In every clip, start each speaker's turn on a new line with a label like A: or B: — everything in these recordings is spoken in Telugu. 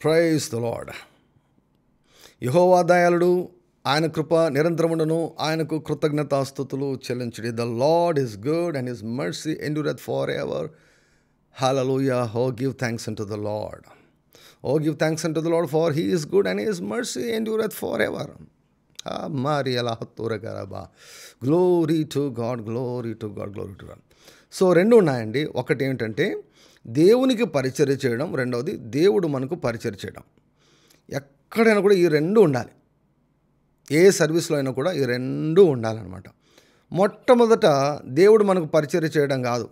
A: Praise the lord. యెహోవా దయాళుడు, ఆయన కృప నిరంతరముండును, ఆయనకు కృతజ్ఞతాస్తుతులు చెల్లించుడి. The Lord is good and his mercy endureth for ever. Hallelujah. O give thanks unto the Lord. Oh, give thanks unto the Lord, for he is good and his mercy endureth forever. Glory to God, glory to God, glory to God. So రెండు ఉన్నాయండి. ఒకటి ఏంటంటే దేవునికి పరిచర్య చేయడం, రెండవది దేవుడు మనకు పరిచర్య చేయడం. ఎక్కడైనా కూడా ఈ రెండు ఉండాలి. ఏ సర్వీస్లో అయినా కూడా ఈ రెండు ఉండాలన్నమాట. మొట్టమొదట దేవుడు మనకు పరిచర్య చేయడం కాదు,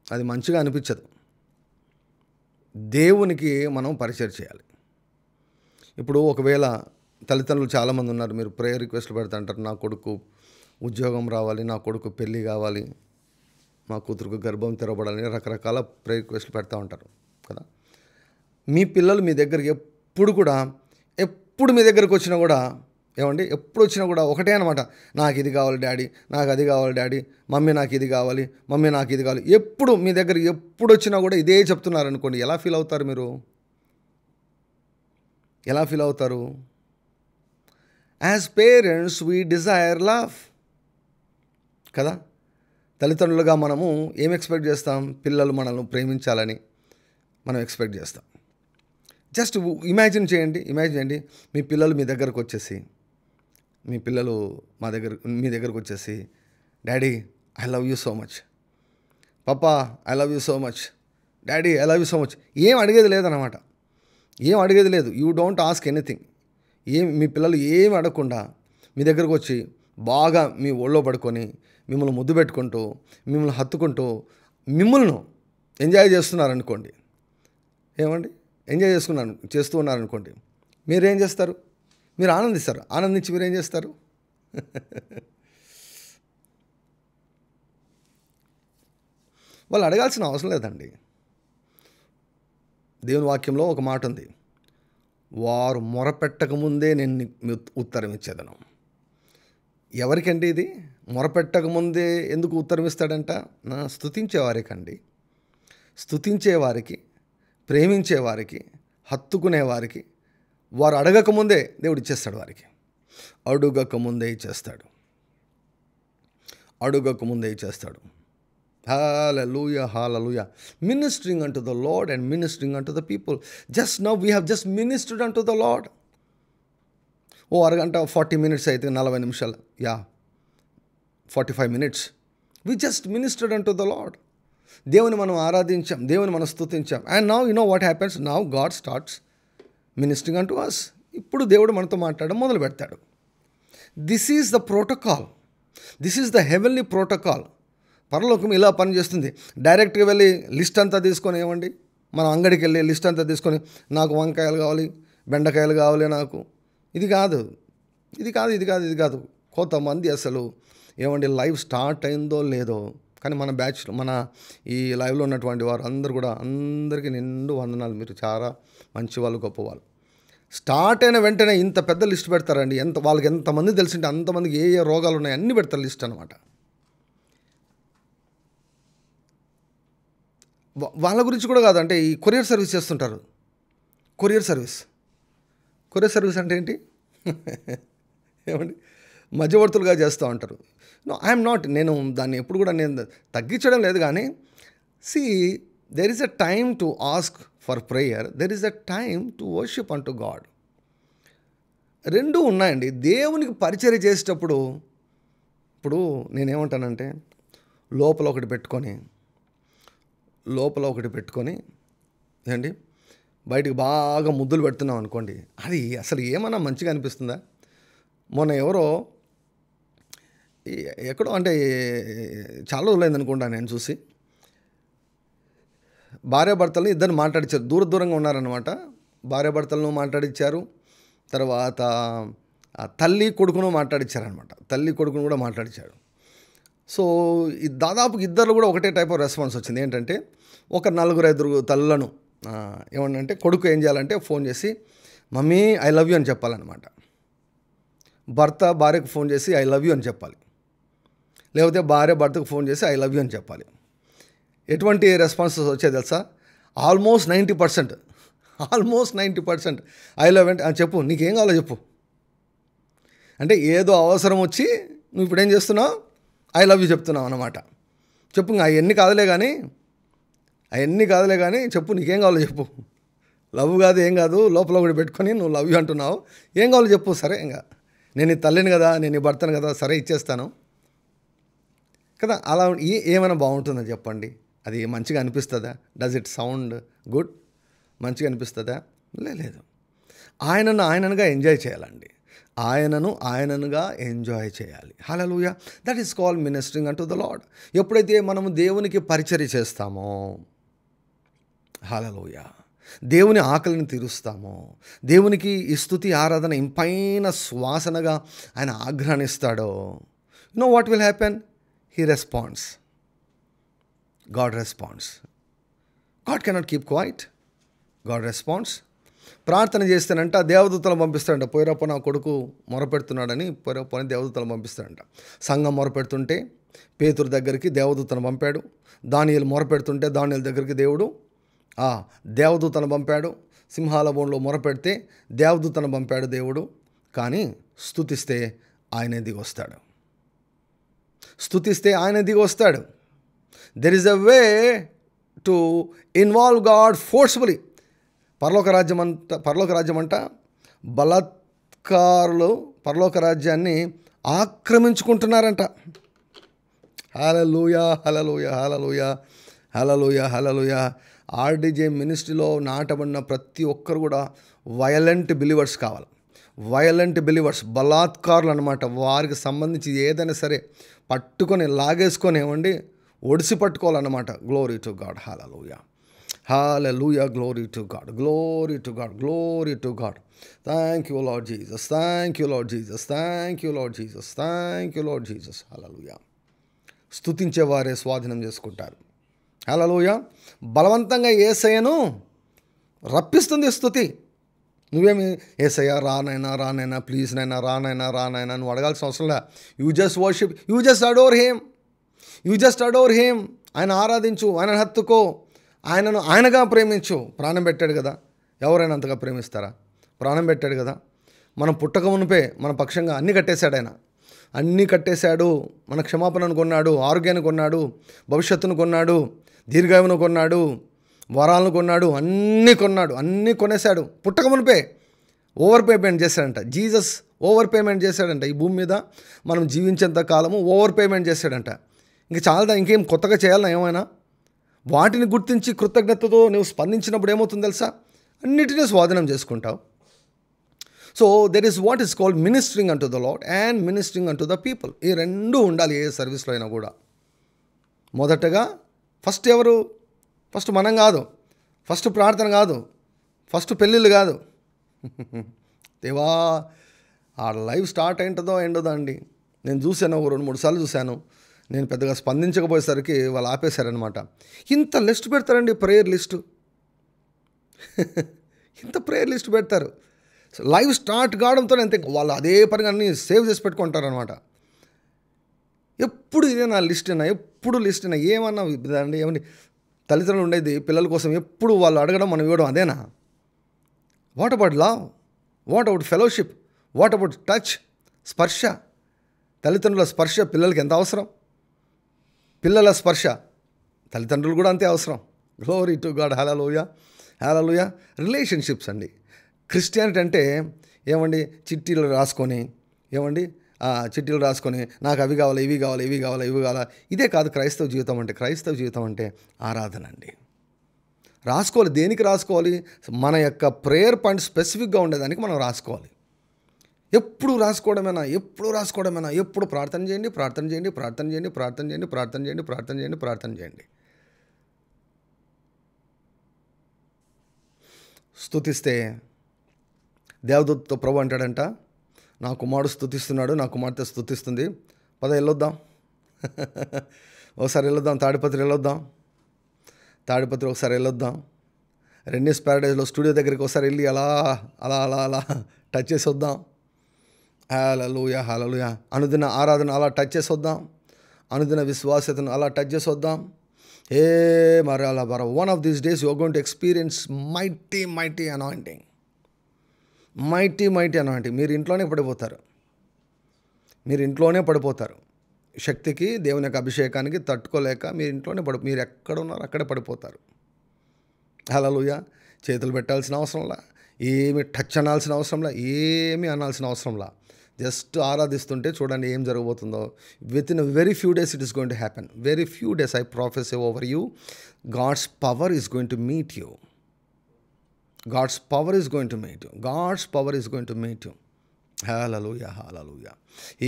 A: అది మంచిగా అనిపించదు. దేవునికి మనం పరిచర్య చేయాలి. ఇప్పుడు ఒకవేళ తల్లిదండ్రులు చాలామంది ఉన్నారు, మీరు ప్రేయర్ రిక్వెస్ట్లు పెడతాంటారు, నా కొడుకు ఉద్యోగం రావాలి, నా కొడుకు పెళ్ళి కావాలి, మా కూతురుకు గర్భం తెరవబడాలని రకరకాల ప్రేయర్ రిక్వెస్ట్లు పెడతా ఉంటారు కదా. మీ పిల్లలు మీ దగ్గరికి ఎప్పుడు మీ దగ్గరికి వచ్చినా కూడా ఏమండి, ఎప్పుడు వచ్చినా కూడా ఒకటే అనమాట, నాకు ఇది కావాలి డాడీ, నాకు అది కావాలి డాడీ, మమ్మీ నాకు ఇది కావాలి, మమ్మీ నాకు ఇది కావాలి. ఎప్పుడు మీ దగ్గర ఎప్పుడు వచ్చినా కూడా ఇదే చెప్తున్నారు అనుకోండి, ఎలా ఫీల్ అవుతారు మీరు? ఎలా ఫీల్ అవుతారు? As parents we Dzire love కదా. తల్లిదండ్రులుగా మనము ఏం ఎక్స్పెక్ట్ చేస్తాం? పిల్లలు మనల్ని ప్రేమించాలని మనం ఎక్స్పెక్ట్ చేస్తాం. జస్ట్ ఇమాజిన్ చేయండి, మీ పిల్లలు మీ దగ్గరకు వచ్చేసి, మీ దగ్గరకు వచ్చేసి daddy I love you so much, papa I love you so much, daddy I love you so much. ఏం అడిగేది లేదన్నమాట, ఏం అడిగేది లేదు. You don't ask anything. మీ పిల్లలు ఏమి అడగకుండా మీ దగ్గరకు వచ్చి బాగా మీ ఒళ్ళో పడుకొని మిమ్మల్ని ముద్దు పెట్టుకుంటూ మిమ్మల్ని హత్తుకుంటూ మిమ్మల్ని ఎంజాయ్ చేస్తున్నారనుకోండి, ఏమండి ఎంజాయ్ చేస్తూ ఉన్నారనుకోండి, మీరేం చేస్తారు? మీరు ఆనందిస్తారు. ఆనందించి మీరేం చేస్తారు? వాళ్ళు అడగాల్సిన అవసరం లేదండి. దేవుని వాక్యంలో ఒక మాట ఉంది, వారు మొరపెట్టకముందే నేను ఉత్తరం ఇచ్చేదను. ఎవరికండి ఇది? మొరపెట్టకముందే ఎందుకు ఉత్తరం ఇస్తాడంట? స్తుతించేవారికండి. స్తుతించేవారికి, ప్రేమించేవారికి, హత్తుకునేవారికి, వారు అడగకముందే దేవుడు ఇచ్చేస్తాడు. వారికి అడుగకముందే ఇచ్చేస్తాడు. Hallelujah, hallelujah. Ministering unto the Lord and ministering unto the people. Just now we have just ministered unto the Lord. అరగంట 40 minutes అయితే 40 నిమిషాలు, 45 minutes. We just ministered unto the Lord. దేవుని మనం ఆరాధించాం, దేవుని మనం స్తుతించాం. And now you know what happens? Now God starts ministering unto us. ఇప్పుడు దేవుడు మనతో మాట్లాడడం మొదలు పెడతాడు. This is the protocol. This is the heavenly protocol. పరలోకం ఇలా పనిచేస్తుంది. డైరెక్ట్గా వెళ్ళి లిస్ట్ అంతా తీసుకొని, ఏమండి మనం అంగడికి వెళ్ళి లిస్ట్ అంతా తీసుకొని, నాకు వంకాయలు కావాలి, బెండకాయలు కావాలి, నాకు ఇది కాదు. కొంతమంది అసలు ఏమండి లైవ్ స్టార్ట్ అయిందో లేదో కానీ మన బ్యాచ్లో, మన ఈ లైవ్లో ఉన్నటువంటి వారు అందరూ కూడా, అందరికీ నిండు వందనాలు. మీరు చాలా మంచి వాళ్ళు, గొప్పవాళ్ళు. స్టార్ట్ అయిన వెంటనే ఇంత పెద్ద లిస్ట్ పెడతారండి. వాళ్ళకి ఎంతమంది తెలిసింటే అంతమందికి ఏ రోగాలు ఉన్నాయి అన్నీ పెడతారు లిస్ట్ అనమాట. వాళ్ళ గురించి కూడా కాదు, అంటే ఈ కొరియర్ సర్వీస్ చేస్తుంటారు. కొరియర్ సర్వీస్ అంటే ఏంటి? ఏమండి మధ్యవర్తులుగా చేస్తూ ఉంటారు. ఐఎమ్ నాట్, నేను దాన్ని ఎప్పుడు కూడా నేను తగ్గించడం లేదు, కానీ there is a time to ask for prayer, there is a time to worship unto God. రెండూ ఉన్నాయండి. దేవునికి పరిచర్య చేసేటప్పుడు ఇప్పుడు నేనేమంటానంటే, లోపల ఒకటి పెట్టుకొని ఏంటి బయటికి బాగా ముద్దులు పెడుతున్నాం అనుకోండి, అది అసలు ఏమన్నా మంచిగా అనిపిస్తుందా? మొన్న ఎవరో ఎక్కడో, అంటే చాలా రోజులైంది అనుకుంటా నేను చూసి, భార్యాభర్తలను ఇద్దరు మాట్లాడించారు. దూరంగా ఉన్నారనమాట. భార్యాభర్తలను మాట్లాడించారు. తర్వాత తల్లి కొడుకును మాట్లాడించారనమాట. తల్లి కొడుకును కూడా మాట్లాడించాడు. సో దాదాపు ఇద్దరు కూడా ఒకటే టైప్ ఆఫ్ రెస్పాన్స్ వచ్చింది. ఏంటంటే ఒక 4-5 తల్లులను ఏమంటే, కొడుకు ఏం చేయాలంటే ఫోన్ చేసి మమ్మీ ఐ లవ్ యూ అని చెప్పాలన్నమాట. భర్త భార్యకు ఫోన్ చేసి ఐ లవ్ యూ అని చెప్పాలి. లేకపోతే భార్య భర్తకు ఫోన్ చేసి ఐ లవ్ యూ అని చెప్పాలి. ఎటువంటి రెస్పాన్సెస్ వచ్చాయి తెలుసా? Almost 90% almost 90%. ఐ లవ్ అంటే చెప్పు, నీకేం కావాలో చెప్పు. అంటే ఏదో అవసరం వచ్చి నువ్వు ఇప్పుడు ఏం చేస్తున్నావు, ఐ లవ్ యూ చెప్తున్నావు అన్నమాట. చెప్పు, అవన్నీ కాదులే కానీ చెప్పు, నీకేం కావాలో చెప్పు. లవ్ కాదు, ఏం కాదు, లోపల కూడా పెట్టుకొని నువ్వు లవ్ యూ అంటున్నావు, ఏం కావాలో చెప్పు. సరే, ఇంకా నేను నీ తల్లిని కదా, నేను నీ భర్తను కదా, సరే ఇచ్చేస్తాను కదా. అలా ఏమైనా బాగుంటుందో చెప్పండి? అది మంచిగా అనిపిస్తుందా? Does it sound good? మంచిగా అనిపిస్తుందా? లేదు. ఆయననుగా ఎంజాయ్ చేయాలండి. ఆయననుగా ఎంజాయ్ చేయాలి. హల్లెలూయా. That is called ministering unto the lord. ఎప్పుడైతే మనము దేవునికి పరిచర్య చేస్తామో, హల్లెలూయా, దేవుని ఆకలిని తీరుస్తామో, దేవునికి ఈ స్తుతి ఆరాధన ఇంపైన శ్వాసనగా ఆయన ఆగ్రహిస్తాడో, no what will happen? He responds. God responds. God cannot keep quiet. God responds. ప్రార్థన చేస్తేనంట దేవదూతలు పంపిస్తాడంట. పోయిరప్ప నా కొడుకు మొరపెడుతున్నాడని పోయిరప్పని దేవదూతలు పంపిస్తాడంట. సంఘం మొరపెడుతుంటే పేతురు దగ్గరికి దేవదూతను పంపాడు. దానియేలు మొరపెడుతుంటే దానియేలు దగ్గరికి దేవుడు దేవదూతను పంపాడు. సింహాల బోన్లో మొరపెడితే దేవదూతను పంపాడు దేవుడు. కానీ స్తుతిస్తే ఆయనే దిగొస్తాడు. There is a way to involve God forcefully. పరలోక రాజ్యం అంట బలాత్కారులు పరలోక రాజ్యాన్ని ఆక్రమించుకుంటున్నారంట. హల్లెలూయా, హల్లెలూయా, హల్లెలూయా, హల్లెలూయా, హల్లెలూయా. ఆర్డీజే మినిస్ట్రీలో నాటబడిన ప్రతి ఒక్కరు కూడా వయలెంట్ బిలీవర్స్ కావాలి. వయలెంట్ బిలీవర్స్, బలాత్కారులు అనమాట. వారికి సంబంధించి ఏదైనా సరే పట్టుకొని లాగేసుకొని ఏమండి ఒడిసి పట్టుకోవాలన్నమాట. Glory to God. Hallelujah, hallelujah. Glory to God, glory to God, glory to God. Thank you Lord Jesus, thank you Lord Jesus, thank you Lord Jesus, thank you Lord Jesus. Hallelujah. స్తుతించే వారే స్వాధీనం చేసుకుంటారు. హల్లెలూయా. బలవంతంగా యేసయ్యను రప్పిస్తుంది స్తుతి. నువ్వేమి యేసయ్యా రానైనా ప్లీజ్ నైనా రానైనా నువ్వు అడగాల్సిన అవసరం లే. You just worship, you just adore him. ఆయన ఆరాధించు, ఆయన హత్తుకో, ఆయనగా ప్రేమించు. ప్రాణం పెట్టాడు కదా, ఎవరైనా అంతగా ప్రేమిస్తారా? ప్రాణం పెట్టాడు కదా. మనం పుట్టక మునిపే మన పక్షంగా అన్నీ కట్టేశాడు. ఆయన అన్నీ కట్టేశాడు. మన క్షమాపణను కొన్నాడు, ఆరోగ్యాన్ని కొన్నాడు, భవిష్యత్తును కొన్నాడు, దీర్ఘాయువును కొన్నాడు, వరాలను కొన్నాడు, అన్నీ కొనేశాడు. పుట్టక మునిపే ఓవర్ పేమెంట్ చేశాడంట. జీసస్ ఓవర్ పేమెంట్ చేశాడంట. ఈ భూమి మీద మనం జీవించేంత కాలము ఓవర్ పేమెంట్ చేశాడంట. ఇంక చాలదా? ఇంకేం కొత్తగా చేయాలన్నా ఏమైనా? వాటిని గుర్తించి కృతజ్ఞతతో నువ్వు స్పందించినప్పుడు ఏమవుతుంది తెలుసా? అన్నిటినీ స్వాధీనం చేసుకుంటావు. So there is what is called ministering unto the lord and ministering unto the people. ఈ రెండూ ఉండాలి ఏ సర్వీస్లో అయినా కూడా. మొదటగా ఫస్ట్ మనం కాదు, ఫస్ట్ ప్రార్థన కాదు, ఫస్ట్ పెళ్ళిళ్ళు కాదు. దేవా, ఆ లైవ్ స్టార్ట్ అయింటుందో ఎండదో అండి. నేను చూశాను, 2-3 సార్లు చూశాను. నేను పెద్దగా స్పందించకపోయేసరికి వాళ్ళు ఆపేశారనమాట. ఇంత లిస్ట్ పెడతారండి, ప్రేయర్ లిస్టు. ఇంత ప్రేయర్ లిస్ట్ పెడతారు. లైవ్ స్టార్ట్ కావడంతో అంతే, వాళ్ళు అదే పనిగా అన్నీ సేవ్ చేసి పెట్టుకుంటారనమాట. ఎప్పుడు ఇదే నా లిస్టేనా, ఎప్పుడు లిస్టేనా, ఏమన్నా అండి. ఏమని తల్లిదండ్రులు ఉండేది పిల్లల కోసం ఎప్పుడు వాళ్ళు అడగడం, మనం ఇవ్వడం అదేనా? What about love? What about fellowship? What about touch, స్పర్శ? తల్లిదండ్రుల స్పర్శ పిల్లలకి ఎంత అవసరం? పిల్లల స్పర్శ తల్లిదండ్రులు కూడా అంతే అవసరం. Glory to God. Hallelujah, hallelujah. Relationships అండి. క్రిస్టియానిటీ అంటే ఏమండి, చిట్టీలు రాసుకొని నాకు అవి కావాలి, ఇవి కావాలి. ఇదే కాదు క్రైస్తవ జీవితం అంటే. క్రైస్తవ జీవితం అంటే ఆరాధన అండి. రాసుకోవాలి. దేనికి రాసుకోవాలి? మన యొక్క ప్రేయర్ పాయింట్ స్పెసిఫిక్గా ఉండేదానికి మనం రాసుకోవాలి. ఎప్పుడు రాసుకోవడమేనా? ఎప్పుడు ప్రార్థన చేయండి. స్తుతిస్తే దేవదూతతో ప్రభు అంటాడంట, నా కుమారుడు స్తుతిస్తున్నాడు, నా కుమార్తె స్తుతిస్తుంది, పద వెళ్ళొద్దాం. ఒకసారి వెళ్ళొద్దాం, తాడిపత్రి ఒకసారి వెళ్ళొద్దాం. రెన్నిస్ ప్యారడైజ్లో స్టూడియో దగ్గరికి ఒకసారి వెళ్ళి అలా టచ్ చేసి వద్దాం. హల్లెలూయా, హల్లెలూయా. అనుదిన ఆరాధన అలా టచ్ చేసి వద్దాం. అనుదిన విశ్వాసతను అలా టచ్ చేసి వద్దాం. హే మరలా బర one of these days you are going to experience mighty anointing. Mighty anointing. మీరు ఇంట్లోనే పడిపోతారు. శక్తికి, దేవుని యొక్క అభిషేకానికి తట్టుకోలేక మీరు ఇంట్లోనే మీరు ఎక్కడ ఉన్నారో అక్కడే పడిపోతారు. హల్లెలూయా. చేతులు పెట్టాల్సిన అవసరంలా, ఏమి టచ్ అనాల్సిన అవసరంలా, ఏమీ అనాల్సిన అవసరంలా. జస్ట్ ఆరాధిస్తుంటే చూడండి ఏం జరగబోతుందో. Within very few days it is going to happen. Very few days I prophesy over you. God's power is going to meet you. God's power is going to meet you. God's power is going to meet you. Hallelujah, hallelujah.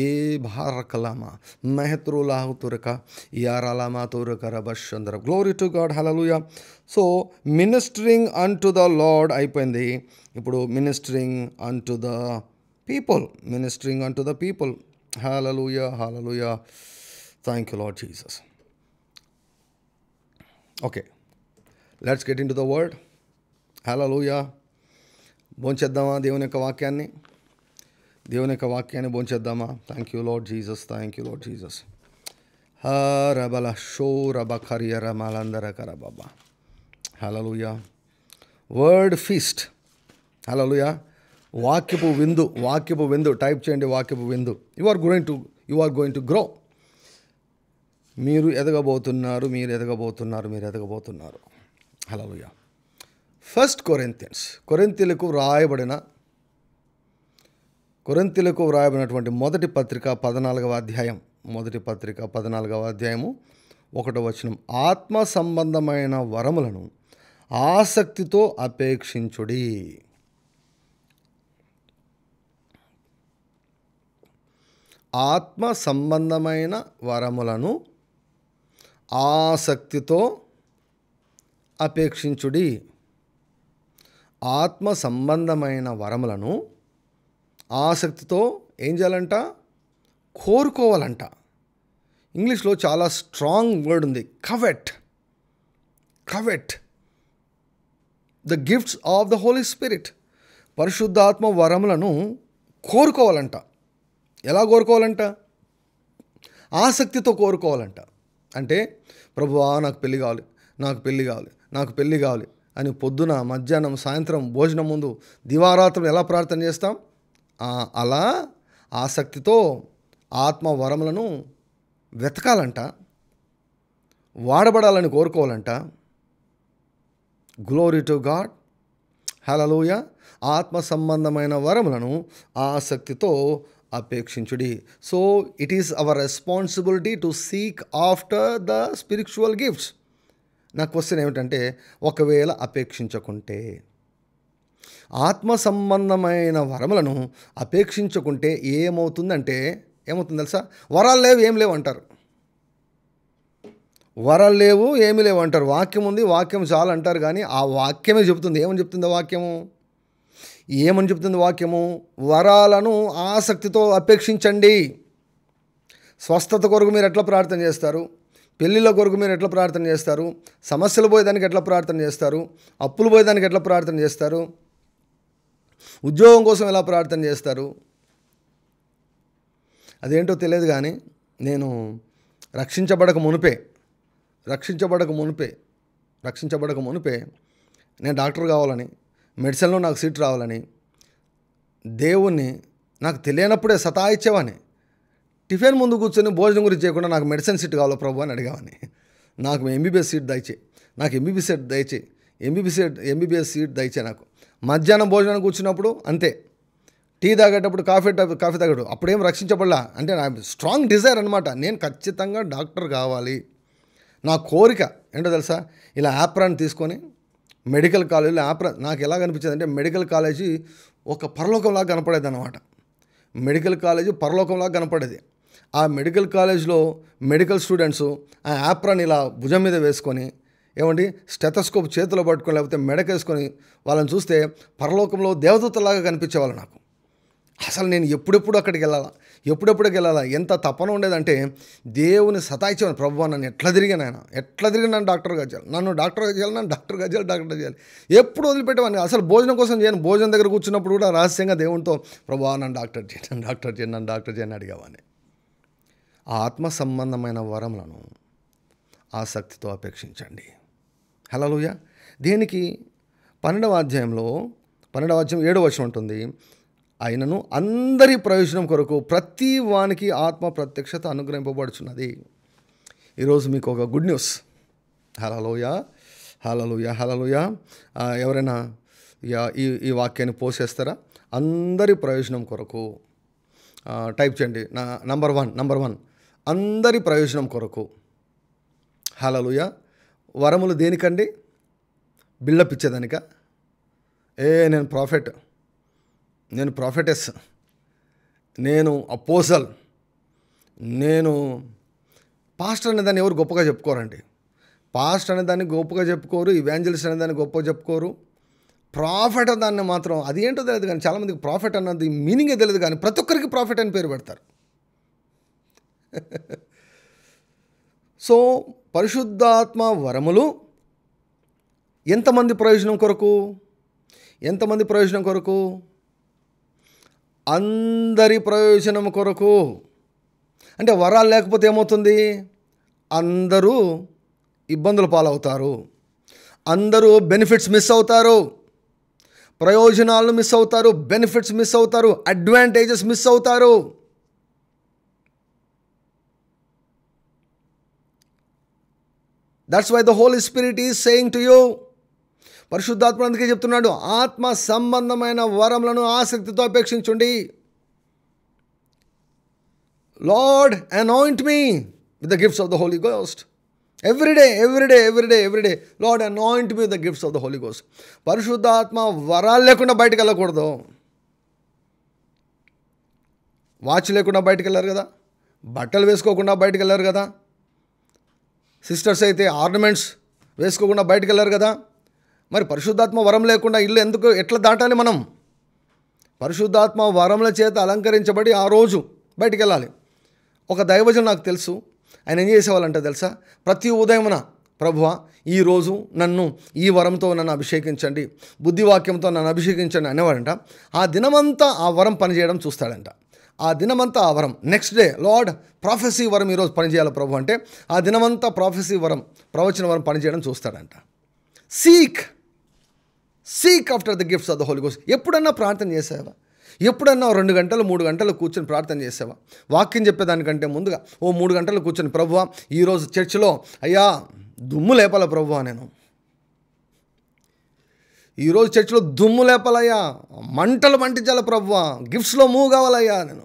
A: E bharakalama mehetrullahu turka yaralama turka rabashandra. Glory to God, hallelujah. So ministering unto the Lord అయిపోయింది. ఇప్పుడు ministering unto the people. Hallelujah, hallelujah. Thank you, Lord Jesus. Okay, let's get into the word. హల్లెలూయా. భోంచేద్దామా దేవుని యొక్క వాక్యాన్ని భోంచేద్దామా? Thank you Lord Jesus. రబల షో రబ కరియర మలందర కర బాబా. హల్లెలూయా. Word feast. హల్లెలూయా. వాక్యపు విందు. టైప్ చేయండి, వాక్యపు విందు. You are going to grow. మీరు ఎదగబోతున్నారు. హల్లెలూయా. 1 Corinthians, కొరింథీయులకు వ్రాయబడినటువంటి మొదటి పత్రిక 14వ అధ్యాయం. 1వ వచనం. ఆత్మ సంబంధమైన వరములను ఆసక్తితో అపేక్షించుడి. ఆత్మ సంబంధమైన వరములను ఆసక్తితో అపేక్షించుడి. ఆత్మ సంబంధమైన వరములను ఆసక్తితో ఏం చేయాలంట? కోరుకోవాలంట. ఇంగ్లీష్లో చాలా స్ట్రాంగ్ వర్డ్ ఉంది, covet. The gifts of the Holy Spirit. పరిశుద్ధాత్మ వరములను కోరుకోవాలంట. ఎలా కోరుకోవాలంట? ఆసక్తితో కోరుకోవాలంట. అంటే ప్రభువా నాకు పెళ్ళి కావాలి అని పొద్దున, మధ్యాహ్నం, సాయంత్రం, భోజనం ముందు, దివారాత్రం ఎలా ప్రార్థన చేస్తాం అలా ఆసక్తితో ఆత్మ వరములను వెతకాలంట, వాడబడాలని కోరుకోవాలంట. Glory to God, hallelujah. ఆత్మ సంబంధమైన వరములను ఆసక్తితో అపేక్షించుడి. So it is our responsibility to seek after the spiritual gifts. నా క్వశ్చన్ ఏమిటంటే, ఒకవేళ అపేక్షించకుంటే, ఆత్మ సంబంధమైన వరములను అపేక్షించకుంటే ఏమవుతుంది తెలుసా? వరాలు లేవు, ఏం లేవు అంటారు. వాక్యం ఉంది, వాక్యం చాలు అంటారు. కానీ ఆ వాక్యమే చెబుతుంది. ఏమని చెప్తుంది వాక్యము? వరాలను ఆసక్తితో అపేక్షించండి. స్వస్థత కొరకు మీరు ఎట్లా ప్రార్థన చేస్తారు? పెళ్ళిళ్ళ కొరకు మీరు ఎట్లా ప్రార్థన చేస్తారు? సమస్యలు పోయేదానికి ఎట్లా ప్రార్థన చేస్తారు? అప్పులు పోయేదానికి ఎట్లా ప్రార్థన చేస్తారు? ఉద్యోగం కోసం ఎలా ప్రార్థన చేస్తారు? అదేంటో తెలియదు. కానీ నేను రక్షించబడక మునిపే నేను డాక్టర్ కావాలని, మెడిసిన్లో నాకు సీట్ రావాలని, దేవుణ్ణి నాకు తెలియనప్పుడే సతాయిచ్చేవాని. టిఫిన్ ముందు కూర్చొని భోజనం గురించి చేయకుండా నాకు మెడిసిన్ సీట్ కావాలో ప్రభు అని అడిగామని. నాకు ఎంబీబీఎస్ సీట్ దయచే. నాకు మధ్యాహ్నం భోజనానికి కూర్చున్నప్పుడు అంతే. టీ తాగేటప్పుడు కాఫీ తాగేటప్పుడు అప్పుడేం రక్షించబడలా. అంటే నా స్ట్రాంగ్ డిజైర్ అనమాట. నేను ఖచ్చితంగా డాక్టర్ కావాలి. నా కోరిక ఏంటో తెలుసా? ఇలా యాప్రాన్ తీసుకొని మెడికల్ కాలేజీలో నాకు ఎలా కనిపించేది అంటే, మెడికల్ కాలేజీ ఒక పరలోకంలాగా కనపడేది అనమాట. కనపడేది. ఆ మెడికల్ కాలేజ్లో మెడికల్ స్టూడెంట్స్ ఆ యాప్రాన్ ఇలా భుజం మీద వేసుకొని, స్టెథోస్కోప్ చేతిలో పట్టుకొని, లేకపోతే మెడకేసుకొని వాళ్ళని చూస్తే పరలోకంలో దేవదూతలాగా కనిపించేవాళ్ళు నాకు. అసలు నేను ఎప్పుడెప్పుడు అక్కడికి వెళ్ళాలా ఎంత తపన ఉండేదంటే, దేవుని సతాయించేవాను. ప్రభువా నన్ను ఎట్లా తిరిగి నన్ను డాక్టర్గా చేయాలి. ఎప్పుడు వదిలిపెట్టేవాడిని. అసలు భోజనం కోసం చేయను. భోజనం దగ్గర కూర్చున్నప్పుడు కూడా రహస్యంగా దేవునితో, ప్రభువా నన్ను డాక్టర్ చేయని అడిగేవాడిని. ఆత్మ సంబంధమైన వరములను ఆసక్తితో అపేక్షించండి. హల్లెలూయా. దేనికి? 12వ అధ్యాయం 7వ వచనం ఉంటుంది. అయినను అందరి ప్రయోజనం కొరకు ప్రతి వానికి ఆత్మ ప్రత్యక్షత అనుగ్రహింపబడుచున్నది. ఈరోజు మీకు ఒక గుడ్ న్యూస్. హల్లెలూయా, హల్లెలూయా, హల్లెలూయా. ఎవరైనా ఈ వాక్యాన్ని పోసేస్తారా? అందరి ప్రయోజనం కొరకు టైప్ చేయండి. నంబర్ వన్ అందరి ప్రయోజనం కొరకు. హల్లెలూయా. వరములు దేనికండి? బిల్డప్ ఇచ్చేదానిక? నేను ప్రాఫెట్, నేను ప్రాఫెటెస్, నేను అపోసల్, నేను పాస్టర్ అనే దాన్ని ఎవరు గొప్పగా చెప్పుకోరండి. పాస్టర్ అనే దాన్ని గొప్పగా చెప్పుకోరు, ఇవాంజలిస్ట్ అనే దాన్ని గొప్పగా చెప్పుకోరు. ప్రాఫెట్ దాన్ని మాత్రం అది ఏంటో తెలియదు. కానీ చాలామందికి ప్రాఫెట్ అన్నది మీనింగే తెలియదు. కానీ ప్రతి ఒక్కరికి ప్రాఫెట్ అని పేరు పెడతారు. సో పరిశుద్ధాత్మ వరములు ఎంతమంది ప్రయోజనం కొరకు? ఎంతమంది ప్రయోజనం కొరకు? అందరి ప్రయోజనం కొరకు. అంటే వరాలు లేకపోతే ఏమవుతుంది? అందరూ ఇబ్బందుల పాలవుతారు, అందరూ బెనిఫిట్స్ మిస్ అవుతారు, ప్రయోజనాలను మిస్ అవుతారు, బెనిఫిట్స్ మిస్ అవుతారు, అడ్వాంటేజెస్ మిస్ అవుతారు. That's why the Holy Spirit is saying to you. పరిశుద్ధాత్మ అందుకే చెప్తున్నాడు, ఆత్మ సంబంధమైన వరములను ఆసక్తితో అపేక్షించుండి. Lord anoint me with the gifts of the Holy Ghost. Everyday Lord anoint me with the gifts of the Holy Ghost. పరిశుద్ధాత్మ వరాలు లేకుండా బయటకు వెళ్ళకూడదు. వాచ్ లేకుండా బయటకు వెళ్ళారు కదా, బట్టలు వేసుకోకుండా బయటకు వెళ్ళారు కదా, సిస్టర్స్ అయితే ఆర్నమెంట్స్ వేసుకోకుండా బయటకు వెళ్ళారు కదా. మరి పరిశుద్ధాత్మ వరం లేకుండా ఇల్లు ఎట్లా దాటాలి మనం? పరిశుద్ధాత్మ వరముల చేత అలంకరించబడి ఆ రోజు బయటికి వెళ్ళాలి. ఒక దైవజనుడు నాకు తెలుసు, ఆయన ఏం చేసేవాళ్ళంటే తెలుసా? ప్రతి ఉదయమున ప్రభువా ఈరోజు నన్ను ఈ వరంతో నన్ను అభిషేకించండి, బుద్ధివాక్యంతో నన్ను అభిషేకించండి అనేవాడంట. ఆ దినమంతా ఆ వరం పనిచేయడం చూస్తాడంట. ఆ దినమంతా ఆ వరం. నెక్స్ట్ డే లార్డ్ ప్రాఫెసీ వరం ఈరోజు పనిచేయాలి ప్రభు అంటే ఆ దినమంతా ప్రాఫెసీ వరం, ప్రవచన వరం పనిచేయడం చూస్తాడంట. Seek after the gifts of the Holy Ghost. ఎప్పుడన్నా ప్రార్థన చేసావా? ఎప్పుడన్నా 2 గంటలు 3 గంటలు కూర్చొని ప్రార్థన చేసావా? వాక్యం చెప్పేదానికంటే ముందుగా 3 గంటలు కూర్చొని ప్రభువా ఈరోజు చర్చిలో అయ్యా దుమ్ము లేపాల ప్రభువా, నేను ఈరోజు చర్చిలో దుమ్ము లేపాలయ్యా, మంటలు మంటించాల ప్రభువా, గిఫ్ట్స్లో మూవ్ కావాలయ్యా, నేను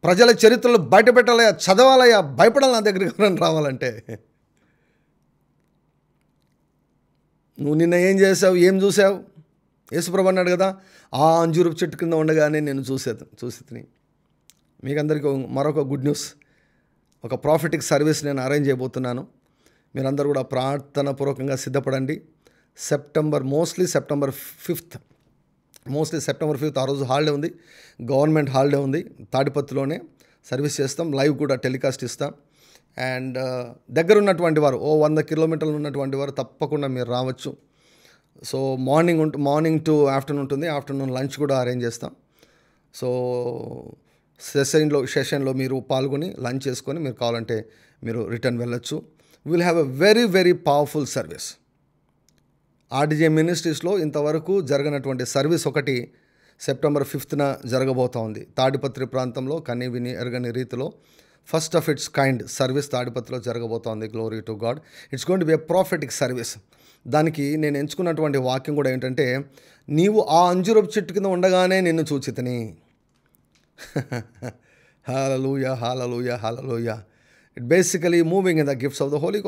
A: ప్రజల చరిత్రలు బయట పెట్టాలయ్యా, చదవాలయ్యా, భయపడాలి నా దగ్గరికి రావాలంటే. నువ్వు నిన్న ఏం చేసావు, ఏం చూసావు? యేసుప్రభు అన్నాడు కదా, ఆ అంజూరపు చెట్టు కింద ఉండగానే నేను చూసి మీకు అందరికీ మరొక గుడ్ న్యూస్. ఒక ప్రాఫిటిక్ సర్వీస్ నేను అరేంజ్ చేయబోతున్నాను. మీరందరూ కూడా ప్రార్థన పూర్వకంగా సిద్ధపడండి. మోస్ట్లీ సెప్టెంబర్ 5th ఆ రోజు హాలిడే ఉంది, గవర్నమెంట్ హాలిడే ఉంది. తాడిపత్రిలోనే సర్వీస్ చేస్తాం, లైవ్ కూడా టెలికాస్ట్ ఇస్తాం. అండ్ దగ్గర ఉన్నటువంటి వారు 100 కిలోమీటర్లు ఉన్నటువంటి వారు తప్పకుండా మీరు రావచ్చు. సో మార్నింగ్ టు ఆఫ్టర్నూన్ ఉంటుంది, ఆఫ్టర్నూన్ లంచ్ కూడా అరేంజ్ చేస్తాం. సో సెషన్లో మీరు పాల్గొని లంచ్ చేసుకొని మీరు కావాలంటే మీరు రిటర్న్ వెళ్ళొచ్చు. Will have a very very powerful service. RDJ మినిస్ట్రీస్లో ఇంతవరకు జరగనటువంటి సర్వీస్ ఒకటి సెప్టెంబర్ 5th జరగబోతూ ఉంది. తాడిపత్రి ప్రాంతంలో కని విని ఎరగని రీతిలో first of its kind service తాడిపత్రిలో జరగబోతోంది. Glory to God. It's going to be a prophetic service. దానికి నేను ఎంచుకున్నటువంటి వాక్యం కూడా ఏంటంటే, నీవు ఆ అంజూరపు చెట్టు కింద ఉండగానే నిన్ను చూచితిని. Hallelujah, hallelujah, hallelujah. It basically moving in the gifts of the Holy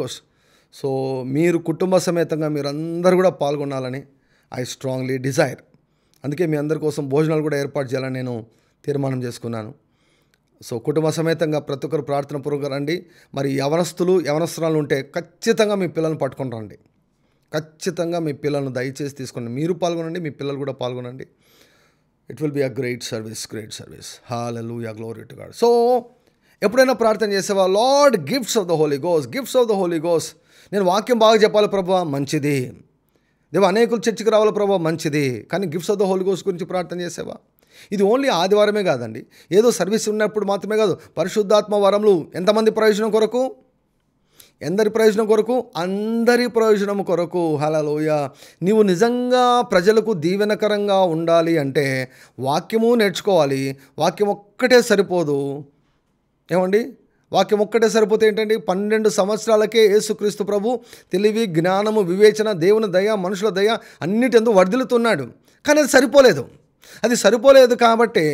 A: Ghost. So మీరు కుటుంబ సమేతంగా మీరందరూ కూడా పాల్గొనాలని ఐ స్ట్రాంగ్లీ డిజైర్. అందుకే మీ అందరి కోసం భోజనాలు కూడా ఏర్పాటు చేయాలని నేను తీర్మానం చేసుకున్నాను. సో కుటుంబ సమేతంగా ప్రతి ఒక్కరు ప్రార్థన పూర్వకంగా రండి. మరి యవనస్తురాలు ఉంటే ఖచ్చితంగా మీ పిల్లల్ని పట్టుకొని రండి. ఖచ్చితంగా మీ పిల్లలను దయచేసి తీసుకోండి. మీరు పాల్గొనండి, మీ పిల్లలు కూడా పాల్గొనండి. It will be a great service. Hallelujah, glory to God. So ఎప్పుడైనా ప్రార్థన చేసేవా, Lord gifts of the Holy Ghost. నేను వాక్యం బాగా చెప్పాలి ప్రభువా, మంచిది. దేవా అనేకులు చర్చికి రావాలి ప్రభువా, మంచిది. కానీ gifts of the Holy Ghost గురించి ప్రార్థన చేసేవా? ఇది ఓన్లీ ఆదివారమే కాదండి, ఏదో సర్వీస్ ఉన్నప్పుడు మాత్రమే కాదు. పరిశుద్ధాత్మ వరములు ఎంతమంది ప్రయోజనం కొరకు? ఎందరి ప్రయోజనం కొరకు? అందరి ప్రయోజనం కొరకు. హల్లెలూయా. నీవు నిజంగా ప్రజలకు దీవెనకరంగా ఉండాలి అంటే వాక్యము నేర్చుకోవాలి. వాక్యం ఒక్కటే సరిపోదు. ఏమండి, వాక్యం ఒక్కటే సరిపోతే ఏంటండి? 12 సంవత్సరాలకే యేసుక్రీస్తు ప్రభు తెలివి, జ్ఞానము, వివేచన, దేవుని దయ, మనుషుల దయ అన్నిటెందు వర్ధిల్లుతున్నాడు. కానీ అది సరిపోలేదు. అది సరిపోలేదు కాబట్టి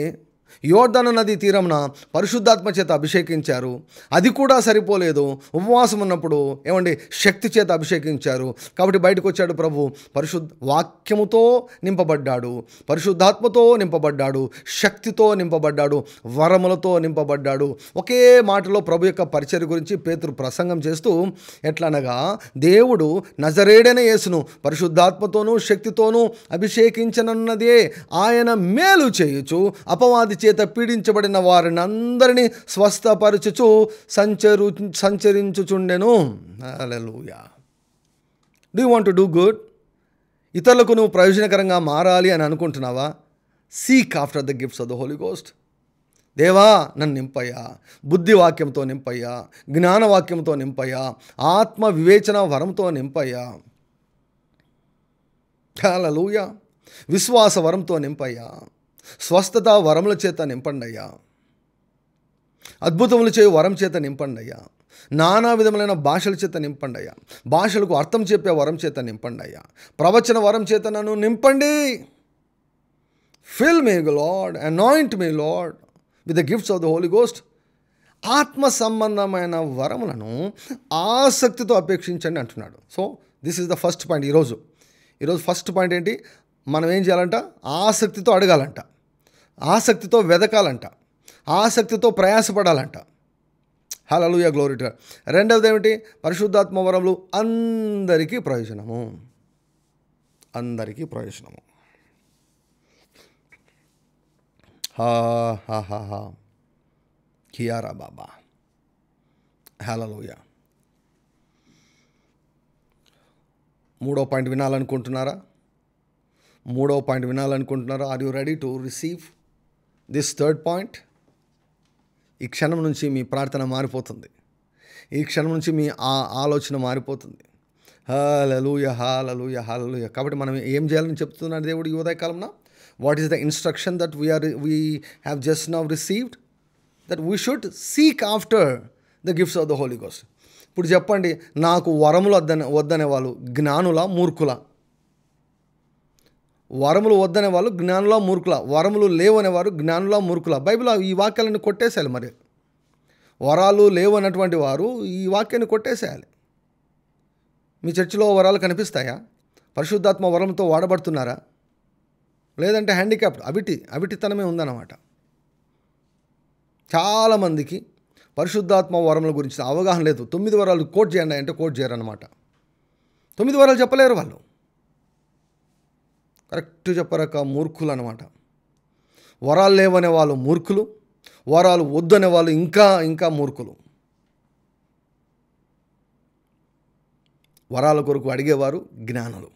A: యోర్దాను నది తీరంన పరిశుద్ధాత్మ చేత అభిషేకించారు. అది కూడా సరిపోలేదు. ఉపవాసం ఉన్నప్పుడు ఏమండి శక్తి చేత అభిషేకించారు. కాబట్టి బయటకు వచ్చాడు ప్రభు. వాక్యముతో నింపబడ్డాడు, పరిశుద్ధాత్మతో నింపబడ్డాడు, శక్తితో నింపబడ్డాడు, వరములతో నింపబడ్డాడు. ఒకే మాటలో ప్రభు యొక్క పరిచర్య గురించి పేతురు ప్రసంగం చేస్తూ ఎట్లనగా, దేవుడు నజరేడైన యేసును పరిశుద్ధాత్మతోనూ శక్తితోనూ అభిషేకించనున్నదే, ఆయన మేలు చేయుచు అపవాది చేత పీడించబడిన వారిని అందరినీ స్వస్థపరచుచు సంచరించుచుండెను. Hallelujah. Do you want to do good? ఇతరులకు నువ్వు ప్రయోజనకరంగా మారాలి అని అనుకుంటున్నావా? Seek after the gifts of the Holy Ghost. దేవా నన్ను నింపయ్యా, బుద్ధివాక్యంతో నింపయ్యా, జ్ఞానవాక్యంతో నింపయ్యా, ఆత్మ వివేచన వరంతో నింపయ్యా. హల్లెలూయా. విశ్వాస వరంతో నింపయ్యా, స్వస్థత వరముల చేత నింపండి అయ్యా, అద్భుతములు చేయు వరం చేత నింపండి అయ్యా, నానా విధములైన భాషల చేత నింపండి అయ్యా, భాషలకు అర్థం చెప్పే వరం చేత నింపండి అయ్యా, ప్రవచన వరం చేత నన్ను నింపండి. Fill me Lord, anoint me Lord with the gifts of the Holy Ghost. ఆత్మ సంబంధమైన వరములను ఆసక్తితో అపేక్షించండి అంటున్నాడు. So this is the first point. ఈరోజు ఫస్ట్ పాయింట్ ఏంటి? మనం ఏం చేయాలంట? ఆసక్తితో అడగాలంట, ఆసక్తితో వెదకాలంట, ఆసక్తితో ప్రయాసపడాలంట. హల్లెలూయా, గ్లోరీ టు గాడ్. రెండవది ఏమిటి? పరిశుద్ధాత్మ వరములు అందరికీ ప్రయోజనము, అందరికీ ప్రయోజనము. హా హా హా హా కియారా బాబా. హల్లెలూయా. మూడో పాయింట్ వినాలనుకుంటున్నారా? Are you ready to receive this third point? ఈ క్షణం నుంచి మీ ప్రార్థన మారిపోతుంది. ఈ క్షణం నుంచి మీ ఆలోచన మారిపోతుంది. హల్లెలూయా, హల్లెలూయా, హల్లెలూయా. కాబట్టి మనం ఏం చేయాలని చెప్తున్నాడు దేవుడు ఈ ఉదయకాలంలో? What is the instruction that we have just now received? That we should seek after the gifts of the Holy Ghost. ఇప్పుడు చెప్పండి, నాకు వరములు వద్దనే వాళ్ళు జ్ఞానుల, మూర్ఖుల? వరములు వద్దనే వాళ్ళు జ్ఞానుల, మూర్ఖుల? వరములు లేవనేవారు జ్ఞానుల, మూర్ఖుల? బైబిల్ ఈ వాక్యాలను కొట్టేసేయాలి. మరి వరాలు లేవన్నటువంటి వారు ఈ వాక్యాన్ని కొట్టేసేయాలి. మీ చర్చిలో వరాలు కనిపిస్తాయా? పరిశుద్ధాత్మ వరంతో వాడబడుతున్నారా? లేదంటే హ్యాండిక్యాప్డ్, అవిటితనమే ఉందన్నమాట. చాలామందికి పరిశుద్ధాత్మ వరముల గురించి అవగాహన లేదు. 9 వరాలు కోట్ చేయండి అంటే కోట్ చేయరన్నమాట. 9 వరాలు చెప్పలేరు వాళ్ళు. కరెక్ట్ చెప్పరక మూర్ఖులు అనమాట. వరాలు లేవనే వాళ్ళు మూర్ఖులు, వరాలు వద్దనే వాళ్ళు ఇంకా మూర్ఖులు. వరాల కొరకు అడిగేవారు జ్ఞానులు.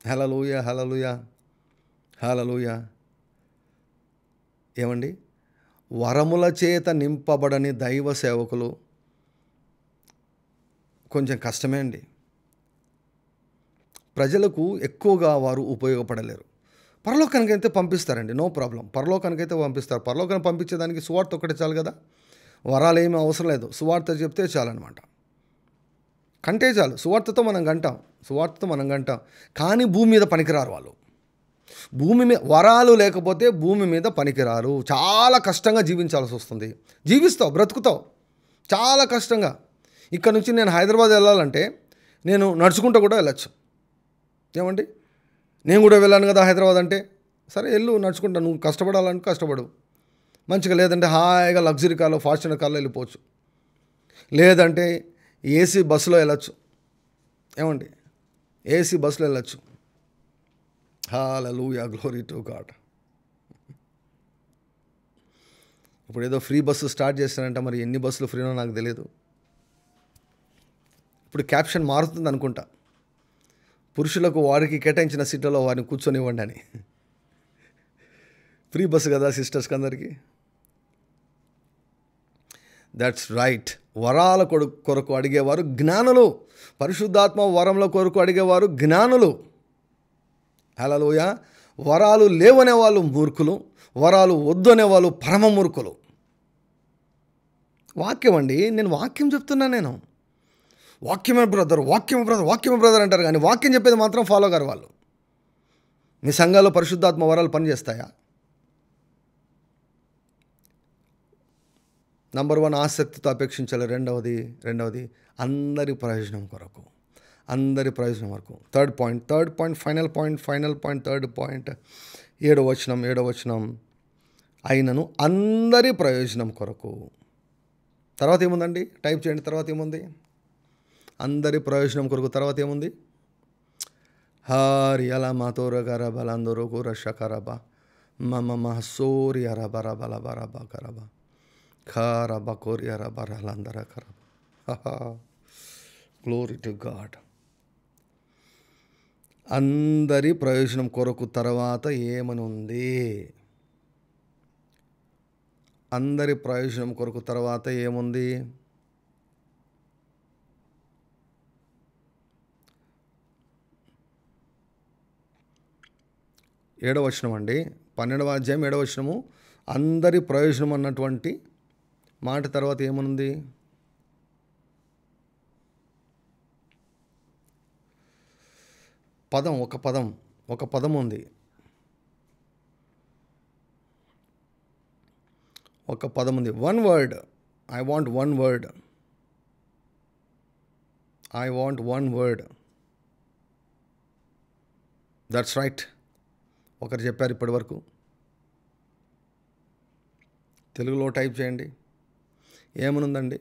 A: హల్లెలూయా, హల్లెలూయా, హల్లెలూయా. ఏమండి, వరముల చేత నింపబడని దైవ సేవకులు కొంచెం కష్టమే అండి. ప్రజలకు ఎక్కువగా వారు ఉపయోగపడలేరు. పరలోకానికైతే పంపిస్తారండి, నో ప్రాబ్లం. పరలోకానికైతే పంపిస్తారు. పరలోకానికి పంపించేదానికి సువార్త ఒకటే చాలు కదా. వరాలు ఏమీ అవసరం లేదు, సువార్త చెప్తే చాలన్నమాట. కంటే చాలు. సువార్తతో మనం గంటాం. కానీ భూమి మీద పనికిరారు వాళ్ళు. భూమి మీద వరాలు లేకపోతే భూమి మీద పనికిరారు. చాలా కష్టంగా జీవించాల్సి వస్తుంది. జీవిస్తావు, బ్రతుకుతావు చాలా కష్టంగా. ఇక్కడ నుంచి నేను హైదరాబాద్ వెళ్ళాలంటే నేను నడుచుకుంటూ కూడా వెళ్ళచ్చు. ఏమండి, నేను కూడా వెళ్ళాను కదా హైదరాబాద్ అంటే, సరే వెళ్ళు, నడుచుకుంటా. నువ్వు కష్టపడాలంటే కష్టపడు మంచిగా. లేదంటే హాయిగా లగ్జరీ కార్లో, ఫార్చునర్ కార్లో వెళ్ళిపోవచ్చు. లేదంటే ఏసీ బస్సులో వెళ్ళచ్చు. ఏమండి, ఏసీ బస్సులో వెళ్ళచ్చు. హల్లెలూయా, గ్లోరీ టు గాడ్. ఇప్పుడు ఏదో ఫ్రీ బస్సు స్టార్ట్ చేస్తానంట, మరి ఎన్ని బస్సులు ఫ్రీనో నాకు తెలియదు. ఇప్పుడు క్యాప్షన్ మారుతుంది అనుకుంటా. పురుషులకు వారికి కేటాయించిన సీట్లలో వారిని కూర్చొనివ్వండి అని. ఫ్రీ బస్సు కదా సిస్టర్స్కి అందరికీ. That's right. వరాల కొరకు అడిగేవారు జ్ఞానులు. పరిశుద్ధాత్మ వరంల కొరకు అడిగేవారు జ్ఞానులు. హల్లెలూయా. వరాలు లేవనే వాళ్ళు మూర్ఖులు, వరాలు వద్దు అనేవాళ్ళు పరమ మూర్ఖులు. వాక్యం అండి, నేను వాక్యం చెప్తున్నా. నేను వాక్యమే బ్రదర్, వాక్యమే బ్రదర్, వాక్యమే బ్రదర్ అంటారు, కానీ వాక్యం చెప్పేది మాత్రం ఫాలో గారు వాళ్ళు. మీ సంఘాల్లో పరిశుద్ధాత్మ వరాలు పనిచేస్తాయా? నంబర్ 1 ఆసక్తితో అపేక్షించాలి. రెండవది అందరి ప్రయోజనం కొరకు, అందరి ప్రయోజనం వరకు. Third point, final point, third point, 7వ వచనం, అయినను అందరి ప్రయోజనం కొరకు. తర్వాత ఏముందండి? టైప్ చేయండి. తర్వాత ఏముంది? అందరి ప్రయోజనం కొరకు. తర్వాత ఏముంది? హారి అలా మాతోర గర బలందరూ రష కరబ మమ సోరి అర బర బల బర బరబ ఖారబ కోరి అర బరలందర కరబ. Glory to God. అందరి ప్రయోజనం కొరకు తర్వాత ఏమని ఉంది? అందరి ప్రయోజనం కొరకు తర్వాత ఏముంది? ఏడవ వచనం అండి, 12వ అధ్యాయం 7వ వచనము. అందరి ప్రయోజనం అన్నటువంటి మాట తర్వాత ఏమనుంది? ఒక పదం ఉంది. One word. I want one word. That's right. ఒకరు చెప్పారు ఇప్పటి వరకు. తెలుగులో టైప్ చేయండి. ఏమనుందండి?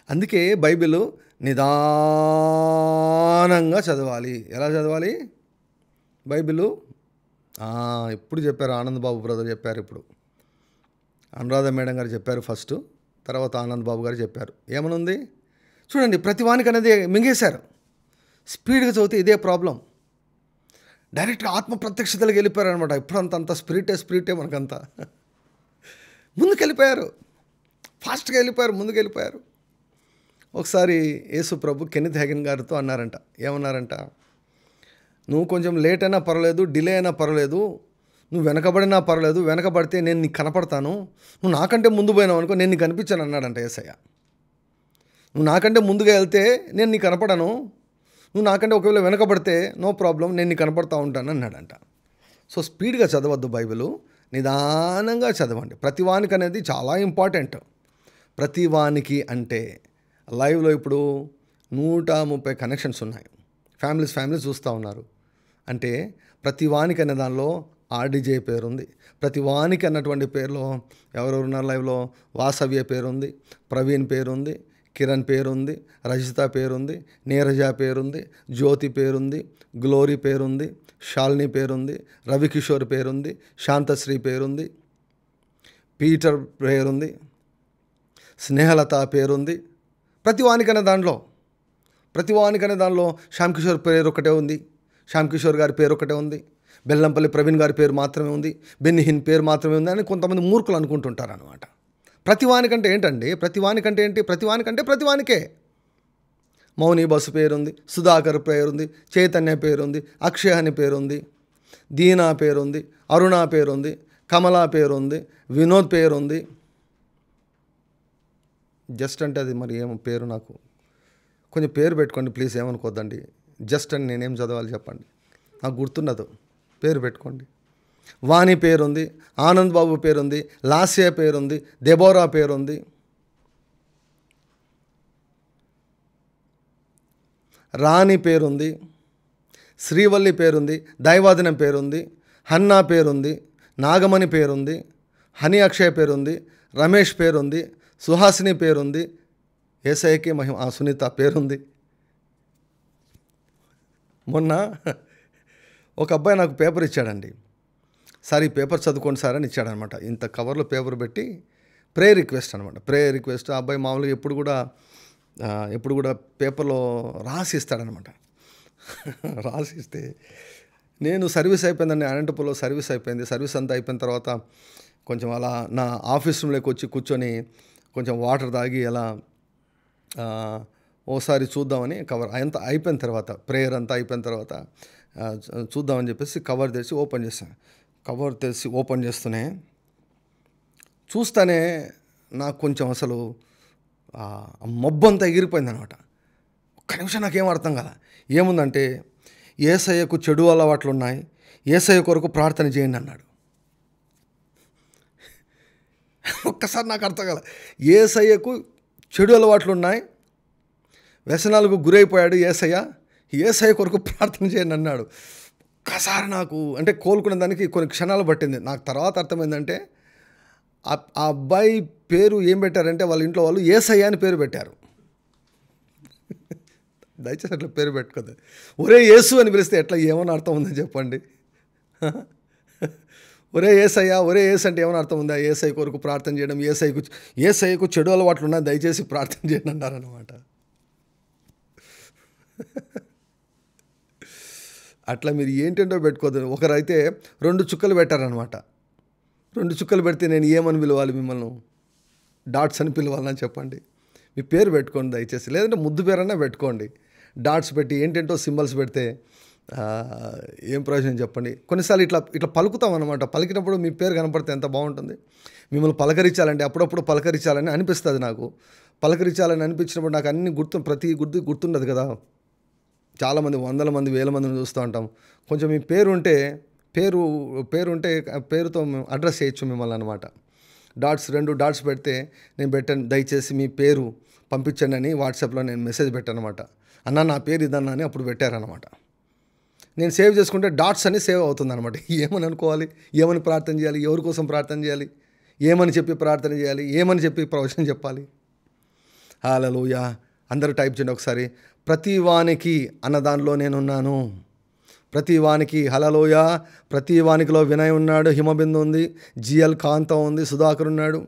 A: అందుకే బైబిల్ నిదానంగా చదవాలి. ఎలా చదవాలి బైబిలు? ఇప్పుడు చెప్పారు, ఆనంద్ బాబు బ్రదర్ చెప్పారు. ఇప్పుడు అనురాధ మేడం గారు చెప్పారు ఫస్ట్, తర్వాత ఆనంద్ బాబు గారు చెప్పారు. ఏమనుంది చూడండి. ప్రతివానికి అనేది మింగేశారు. స్పీడ్గా చదివితే ఇదే ప్రాబ్లం. డైరెక్ట్గా ఆత్మ ప్రత్యక్షతలకు వెళ్ళిపోయారు అనమాట. ఇప్పుడు అంత స్పిరిటే మనకంతా ముందుకెళ్ళిపోయారు. ఫాస్ట్గా వెళ్ళిపోయారు. ఒకసారి యేసు ప్రభు కెన్నెత్ హ్యాగిన్ గారితో అన్నారంట. ఏమన్నారంట? నువ్వు కొంచెం లేట్ అయినా పర్వాలేదు, డిలే అయినా పర్వాలేదు, నువ్వు వెనకబడినా పర్వాలేదు, వెనకబడితే నేను నీకు కనపడతాను. నువ్వు నాకంటే ముందు పోయినావు అనుకో, నేను నీకు కనిపించాను అన్నాడంట యేసయ్య. నువ్వు నాకంటే ముందుగా వెళ్తే నేను నీకు కనపడను, నువ్వు నాకంటే ఒకవేళ వెనకబడితే నో ప్రాబ్లం, నేను నీకు కనపడతా ఉంటాను అన్నాడంట. సో స్పీడ్గా చదవద్దు బైబిలు, నిదానంగా చదవండి. ప్రతివానికి అనేది చాలా ఇంపార్టెంట్. ప్రతివానికి అంటే లైవ్లో ఇప్పుడు 130 కనెక్షన్స్ ఉన్నాయి. ఫ్యామిలీస్ చూస్తూ ఉన్నారు. అంటే ప్రతివానికి అనే దానిలో ఆర్డీజే పేరుంది. ప్రతివానికి అన్నటువంటి పేరులో ఎవరెవరు ఉన్నారు లైవ్లో? వాసవ్య పేరుంది, ప్రవీణ్ పేరుంది, కిరణ్ పేరుంది, రజిత పేరుంది, నీరజ పేరుంది, జ్యోతి పేరుంది, గ్లోరీ పేరుంది, శాలిని పేరుంది, రవికిషోర్ పేరుంది, శాంతశ్రీ పేరుంది, పీటర్ పేరుంది, స్నేహలత పేరుంది. ప్రతివానికనే దానిలో శ్యామ్ కిషోర్ పేరు ఒకటే ఉంది, శ్యామ్ కిషోర్ గారి పేరు ఒకటే ఉంది, బెల్లంపల్లి ప్రవీణ్ గారి పేరు మాత్రమే ఉంది, బెన్నిహిన్ పేరు మాత్రమే ఉంది అని కొంతమంది మూర్ఖులు అనుకుంటుంటారు అనమాట. ప్రతివానికంటే ఏంటండి? ప్రతివానికే. మౌని బసు పేరుంది, సుధాకర్ పేరుంది, చైతన్య పేరుంది, అక్షయ్ అని పేరుంది, దీనా పేరుంది, అరుణ పేరుంది, కమలా పేరుంది, వినోద్ పేరుంది. జస్ట్ అంటే అది మరి ఏమో పేరు, నాకు కొంచెం పేరు పెట్టుకోండి ప్లీజ్, ఏమనుకోద్దండి. జస్ట్ అని నేనేం చదవాలి చెప్పండి, నాకు గుర్తున్నదు. పేరు పెట్టుకోండి. వాణి పేరుంది, ఆనంద్ బాబు పేరుంది, లాస్య పేరుంది, దెబోరా పేరుంది, రాణి పేరుంది, శ్రీవల్లి పేరుంది, దైవాదినం పేరుంది, హన్నా పేరుంది, నాగమణి పేరుంది, హని అక్షయ్ పేరుంది, రమేష్ పేరుంది, సుహాసిని పేరుంది, ఏసఐకి మహిమ సునీత పేరుంది. మొన్న ఒక అబ్బాయి నాకు పేపర్ ఇచ్చాడండి. సార్ ఈ పేపర్ చదువుకోండి సార్ అని ఇచ్చాడనమాట. ఇంత కవర్లో పేపర్ పెట్టి ప్రేయర్ రిక్వెస్ట్ అనమాట. ప్రేయర్ రిక్వెస్ట్ ఆ అబ్బాయి మామూలుగా ఎప్పుడు కూడా పేపర్లో రాసి ఇస్తాడనమాట. రాసిస్తే నేను సర్వీస్ అయిపోయిందండి, అనంతపురంలో సర్వీస్ అయిపోయింది. సర్వీస్ అంతా అయిపోయిన తర్వాత కొంచెం అలా నా ఆఫీస్ రూమ్లోకి వచ్చి కూర్చొని కొంచెం వాటర్ తాగి అలా ఓసారి చూద్దామని కవర్ అంతా అయిపోయిన తర్వాత, ప్రేయర్ అంతా అయిపోయిన తర్వాత చూద్దామని చెప్పేసి కవర్ తెరిచి ఓపెన్ చేశాను. కవర్ తెరిచి ఓపెన్ చేస్తూనే చూస్తానే నాకు కొంచెం అసలు మబ్బు అంతా ఎగిరిపోయింది అనమాట. ఒక్క నిమిషం నాకేం అర్థం కదా. ఏముందంటే యేసయ్యకు చెడు అలవాట్లు ఉన్నాయి, యేసయ్య కొరకు ప్రార్థన చేయండి అన్నాడు. ఒక్కసారి నాకు అర్థం కాల. యేసయ్యకు చెడు అలవాట్లు ఉన్నాయి, వ్యసనాలకు గురైపోయాడు యేసయ్య కొరకు ప్రార్థన చేయండి అన్నాడు. ఒక్కసారి నాకు అంటే కోలుకునే దానికి కొన్ని క్షణాలు పట్టింది. నాకు తర్వాత అర్థమైందంటే ఆ అబ్బాయి పేరు ఏం పెట్టారంటే వాళ్ళ ఇంట్లో వాళ్ళు యేసయ్య అని పేరు పెట్టారు. దయచేసి అట్లా పేరు పెట్టుకోద్దు. ఒరే యేసు అని పిలిస్తే ఎట్లా ఏమని అర్థం ఉందని చెప్పండి. ఒరే యేసయ్య, ఒరే యేసు అంటే ఏమని అర్థం ఉందా? యేసయ్య కొరకు ప్రార్థన చేయడం, యేసయ్యకు చెడు అలవాట్లు ఉన్నాయి, దయచేసి ప్రార్థన చేయండి అన్నారనమాట. అట్లా మీరు ఏంటంటో పెట్టుకోద్దు. ఒకరైతే 2 చుక్కలు పెట్టారనమాట. 2 చుక్కలు పెడితే నేను ఏమని పిలవాలి మిమ్మల్ని? డాట్స్ అని పిలవాలని చెప్పండి. మీ పేరు పెట్టుకోండి దయచేసి, లేదంటే ముద్దు పేరన్నా పెట్టుకోండి. డాట్స్ పెట్టి ఏంటంటో సింబల్స్ పెడితే ఏం ప్రయోజనం చెప్పండి. కొన్నిసార్లు ఇట్లా పలుకుతాం అనమాట. పలికినప్పుడు మీ పేరు కనపడితే ఎంత బాగుంటుంది. మిమ్మల్ని పలకరించాలంటే అప్పుడప్పుడు పలకరించాలని అనిపిస్తుంది నాకు. పలకరించాలని అనిపించినప్పుడు నాకు అన్ని ప్రతి గుర్తుండదు కదా. చాలామంది 100 మంది 1000 మందిని చూస్తూ ఉంటాం. కొంచెం మీ పేరు ఉంటే పేరుతో అడ్రస్ చేయొచ్చు మిమ్మల్ని అనమాట. 2 డాట్స్ పెడితే నేను పెట్టాను, దయచేసి మీ పేరు పంపించండి అని వాట్సాప్లో నేను మెసేజ్ పెట్టాను అనమాట. అన్న నా పేరు ఇదన్నా అని అప్పుడు పెట్టారనమాట. నేను సేవ్ చేసుకుంటే డాట్స్ అని సేవ్ అవుతుంది అనమాట. ఏమని అనుకోవాలి, ఏమని ప్రార్థన చేయాలి, ఎవరి కోసం ప్రార్థన చేయాలి, ఏమని చెప్పి ప్రార్థన చేయాలి, ఏమని చెప్పి ప్రవచనం చెప్పాలి. హల్లెలూయా. అందరూ టైప్ చేయండి ఒకసారి. ప్రతి వానికి అన్న దానిలో నేనున్నాను. ప్రతి వానికి, హల్లెలూయా. ప్రతి వానికిలో వినయ్ ఉన్నాడు, హిమబిందు ఉంది, జిఎల్ కాంతం ఉంది, సుధాకర్ ఉన్నాడు.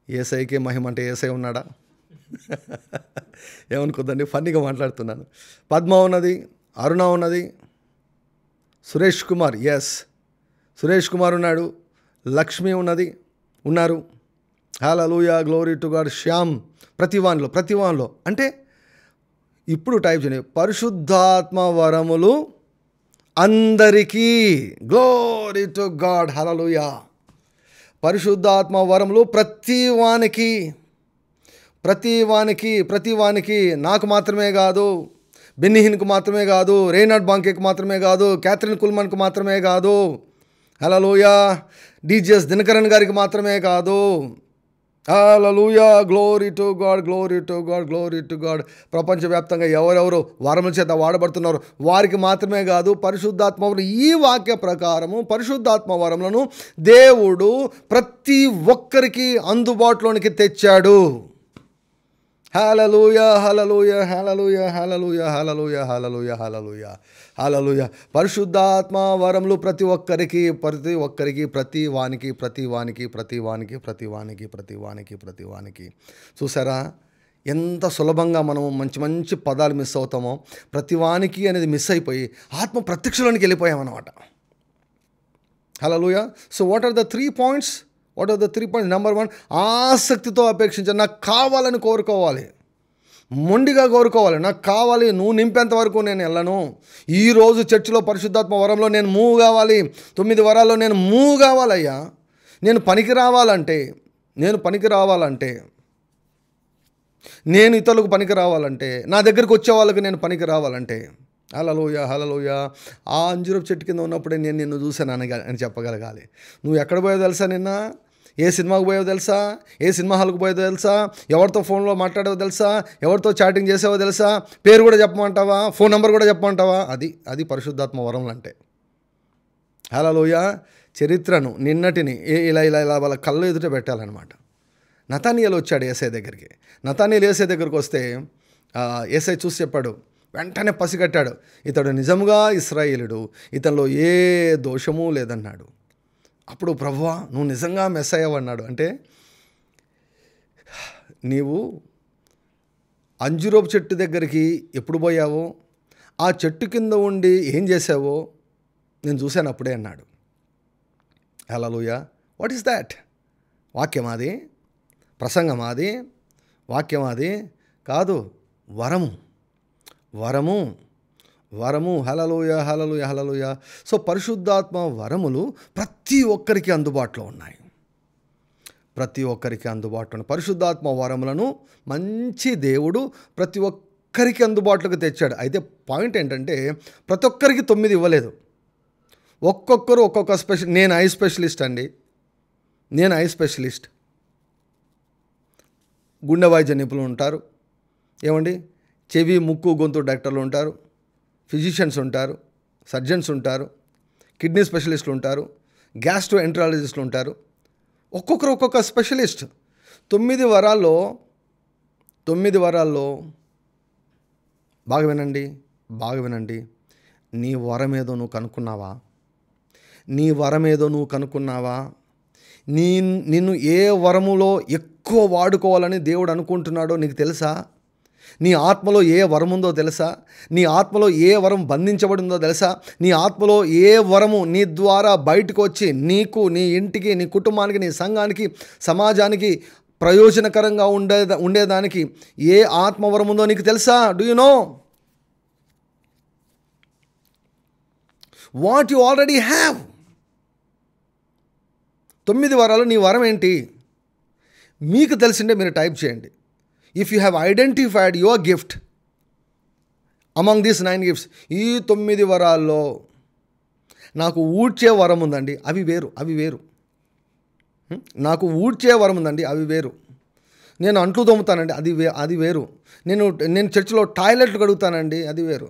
A: యేసయ్యకే మహిమ అంటే యేసయ్య ఉన్నాడా? ఏమనుకోద్దండి, ఫన్నీగా మాట్లాడుతున్నాను. పద్మ ఉన్నది, అరుణ ఉన్నది, సురేష్ కుమార్, సురేష్ కుమార్ ఉన్నాడు, లక్ష్మి ఉన్నారు. Hallelujah, glory to God. Shyam, ప్రతి వానిలో అంటే ఇప్పుడు టైప్ చేయండి. పరిశుద్ధాత్మ వరములు అందరికీ. Glory to God. హల్లెలూయా. పరిశుద్ధాత్మ వరములు ప్రతి వానికి నాకు మాత్రమే కాదు, బెన్నిహిన్కు మాత్రమే కాదు, రేనాడ్ బాంకేకి మాత్రమే కాదు, క్యాథరిన్ కుల్మన్కు మాత్రమే కాదు, హల్లెలూయా, డిజిఎస్ దినకరన్ గారికి మాత్రమే కాదు. హల్లెలూయా, గ్లోరీ టు గాడ్. ప్రపంచవ్యాప్తంగా ఎవరెవరు వరముల చేత వాడబడుతున్నారు వారికి మాత్రమే కాదు, పరిశుద్ధాత్మ వరం. ఈ వాక్య ప్రకారము పరిశుద్ధాత్మ వరములను దేవుడు ప్రతి ఒక్కరికి అందుబాటులోనికి తెచ్చాడు. హల్లెలూయా. పరిశుద్ధాత్మ వరములు ప్రతి ఒక్కరికి, ప్రతి వానికి. చూసారా ఎంత సులభంగా మనం మంచి పదాలు మిస్ అవుతామో. ప్రతి వానికి అనేది మిస్ అయిపోయి ఆత్మ ప్రత్యక్షంలోనికి వెళ్ళిపోయామన్నమాట. Hallelujah. So what are the 3 points? Number 1, ఆసక్తితో అపేక్షించాలి. నాకు కావాలని కోరుకోవాలి, మొండిగా కోరుకోవాలి. నాకు కావాలి, నువ్వు నింపేంత వరకు నేను వెళ్ళను. ఈరోజు చర్చిలో పరిశుద్ధాత్మ వరంలో నేను మూవ్ కావాలి, 9 వరాల్లో నేను మూవ్ కావాలయ్యా. నేను పనికి రావాలంటే, నేను ఇతరులకు పనికి రావాలంటే, నా దగ్గరికి వచ్చే వాళ్ళకి నేను పనికి రావాలంటే, హల్లెలూయా. ఆ అంజూరపు చెట్టు కింద ఉన్నప్పుడే నేను నిన్ను చూశాను అని చెప్పగలగాలి. నువ్వు ఎక్కడ పోయావు తెలుసా? నిన్న ఏ సినిమాకు పోయావో తెలుసా? ఏ సినిమా హాల్కి పోయావో తెలుసా? ఎవరితో ఫోన్లో మాట్లాడావో తెలుసా? ఎవరితో చాటింగ్ చేసావో తెలుసా? పేరు కూడా చెప్పమంటావా? ఫోన్ నెంబర్ కూడా చెప్పమంటావా? అది పరిశుద్ధాత్మ వరములు అంటే. హల్లెలూయా. చరిత్రను నిన్నటిని ఇలా వాళ్ళ కళ్ళు ఎదుట పెట్టాలన్నమాట. నతానియేలు వచ్చాడు యేసయ్య దగ్గరికి. నతానియేలు యేసయ్య దగ్గరికి వస్తే యేసయ్య చూసి చెప్పాడు, వెంటనే పసిగట్టాడు, ఇతడు నిజంగా ఇశ్రాయేలుడు, ఇతనిలో ఏ దోషము లేదన్నాడు. అప్పుడు ప్రభువా నువ్వు నిజంగా మెస్సయ్య అన్నాడు. అంటే నీవు అంజూరపు చెట్టు దగ్గరికి ఎప్పుడు పోయావో, ఆ చెట్టు కింద ఉండి ఏం చేసావో నేను చూశాను అప్పుడే అన్నాడు. హల్లెలూయా. What is that? వాక్యం అది? ప్రసంగం అది? వాక్యం అది కాదు, వరము. వరము, వరము. హల్లెలూయా, హల్లెలూయా, హల్లెలూయా. సో పరిశుద్ధాత్మ వరములు ప్రతి ఒక్కరికి అందుబాటులో ఉన్నాయి. ప్రతి ఒక్కరికి అందుబాటులో ఉన్నాయి. పరిశుద్ధాత్మ వరములను మంచి దేవుడు ప్రతి ఒక్కరికి అందుబాటులోకి తెచ్చాడు. అయితే పాయింట్ ఏంటంటే ప్రతి ఒక్కరికి 9 ఇవ్వలేదు. ఒక్కొక్కరు ఒక్కొక్క నేను ఐ స్పెషలిస్ట్ అండి. నేను ఐ స్పెషలిస్ట్. గుండె వైద్య నిపుణులు ఉంటారు, ఏమండి, చెవి ముక్కు గొంతు డాక్టర్లు ఉంటారు, ఫిజిషియన్స్ ఉంటారు, సర్జన్స్ ఉంటారు, కిడ్నీ స్పెషలిస్టులు ఉంటారు, గ్యాస్ట్రో ఎంట్రాలజిస్టులు ఉంటారు. ఒక్కొక్కరు ఒక్కొక్క స్పెషలిస్ట్. 9 వరాల్లో బాగా వినండి, బాగా వినండి. నీ వరమేదో నువ్వు కనుక్కున్నావా? నీ వరమేదో నువ్వు కనుక్కున్నావా? నిన్ను ఏ వరములో ఎక్కువ వాడుకోవాలని దేవుడు అనుకుంటున్నాడో నీకు తెలుసా? నీ ఆత్మలో ఏ వరం ఉందో తెలుసా? నీ ఆత్మలో ఏ వరం బంధించబడిందో తెలుసా? నీ ఆత్మలో ఏ వరము నీ ద్వారా బయటకు వచ్చి నీకు, నీ ఇంటికి, నీ కుటుంబానికి, నీ సంఘానికి, సమాజానికి ప్రయోజనకరంగా ఉండేదానికి ఏ ఆత్మవరం ఉందో నీకు తెలుసా? Do you know what you already have? 9 వరాలు నీ వరం ఏంటి? మీకు తెలిసిందే మీరు టైప్ చేయండి. If you have identified your gift among these 9 gifts, ఈ 9 వరాల్లో నాకు ఊడ్చే వరం ఉందండి, అవి వేరు. నాకు ఊడ్చే వరం ఉందండి, అవి వేరు. నేను అంట్లు తోముతానండి, అది వేరు. నేను చర్చిలో టాయిలెట్లు కడుగుతానండి, అది వేరు.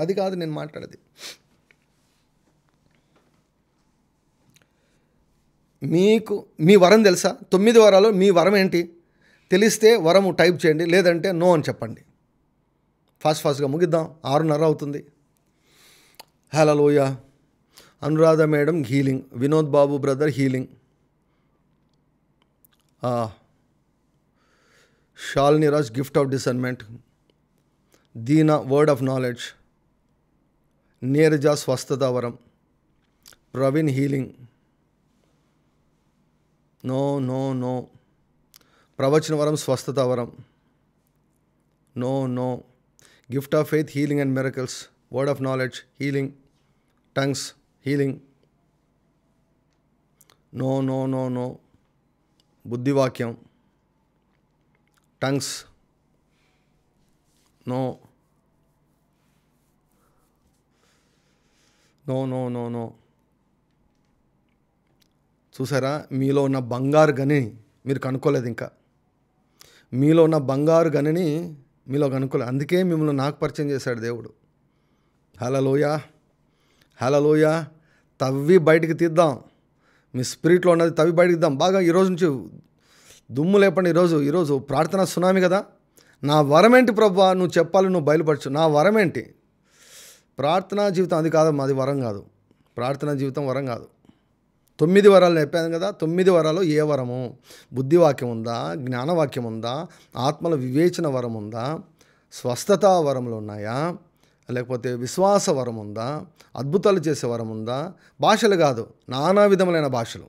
A: అది కాదు నేను మాట్లాడేది. మీ వరం తెలుసా? 9 వరాలు మీ వరం ఏంటి? తెలిస్తే వరము టైప్ చేయండి, లేదంటే నో అని చెప్పండి. ఫాస్ట్గా ముగిద్దాం, 6:30 అవుతుంది. Hallelujah. Anuradha madam healing, Vinod Babu brother healing, Shalini Raj gift of discernment, Deena word of knowledge, Neeraja స్వస్థత వరం, ప్రవీణ్ హీలింగ్, నో ప్రవచన వరం స్వస్థత వరం, no gift of faith healing and miracles, word of knowledge healing, tongues healing, no బుద్ధివాక్యం, టంగ్స్, నో చూసారా? మీలో ఉన్న బంగారు గని మీరు కనుక్కోలేదు. ఇంకా మీలో ఉన్న బంగారు గనిని మీలో కనుక్కోలేదు. అందుకే మిమ్మల్ని నాకు పరిచయం చేశాడు దేవుడు. హల్లెలూయా. తవ్వి బయటికి తీద్దాం. మీ స్పిరిట్లో ఉన్నది తవ్వి బయటికి తీద్దాం. బాగా ఈరోజు నుంచి దుమ్ము లేపండి. ఈరోజు ప్రార్థన సునామీ కదా. నా వరం ఏంటి ప్రభువా? నువ్వు చెప్పాలి, నువ్వు బయలుపరచు. నా వరం ఏంటి? ప్రార్థనా జీవితం అది కాదమ్మా, అది వరం కాదు. ప్రార్థనా జీవితం వరం కాదు. 9 వరాలు చెప్పాను కదా. 9 వరాలు ఏ వరము? బుద్ధివాక్యం ఉందా? జ్ఞానవాక్యం ఉందా? ఆత్మల వివేచన వరం ఉందా? స్వస్థత వరములు ఉన్నాయా? లేకపోతే విశ్వాస వరం ఉందా? అద్భుతాలు చేసే వరం ఉందా? భాషలు కాదు, నానా విధములైన భాషలు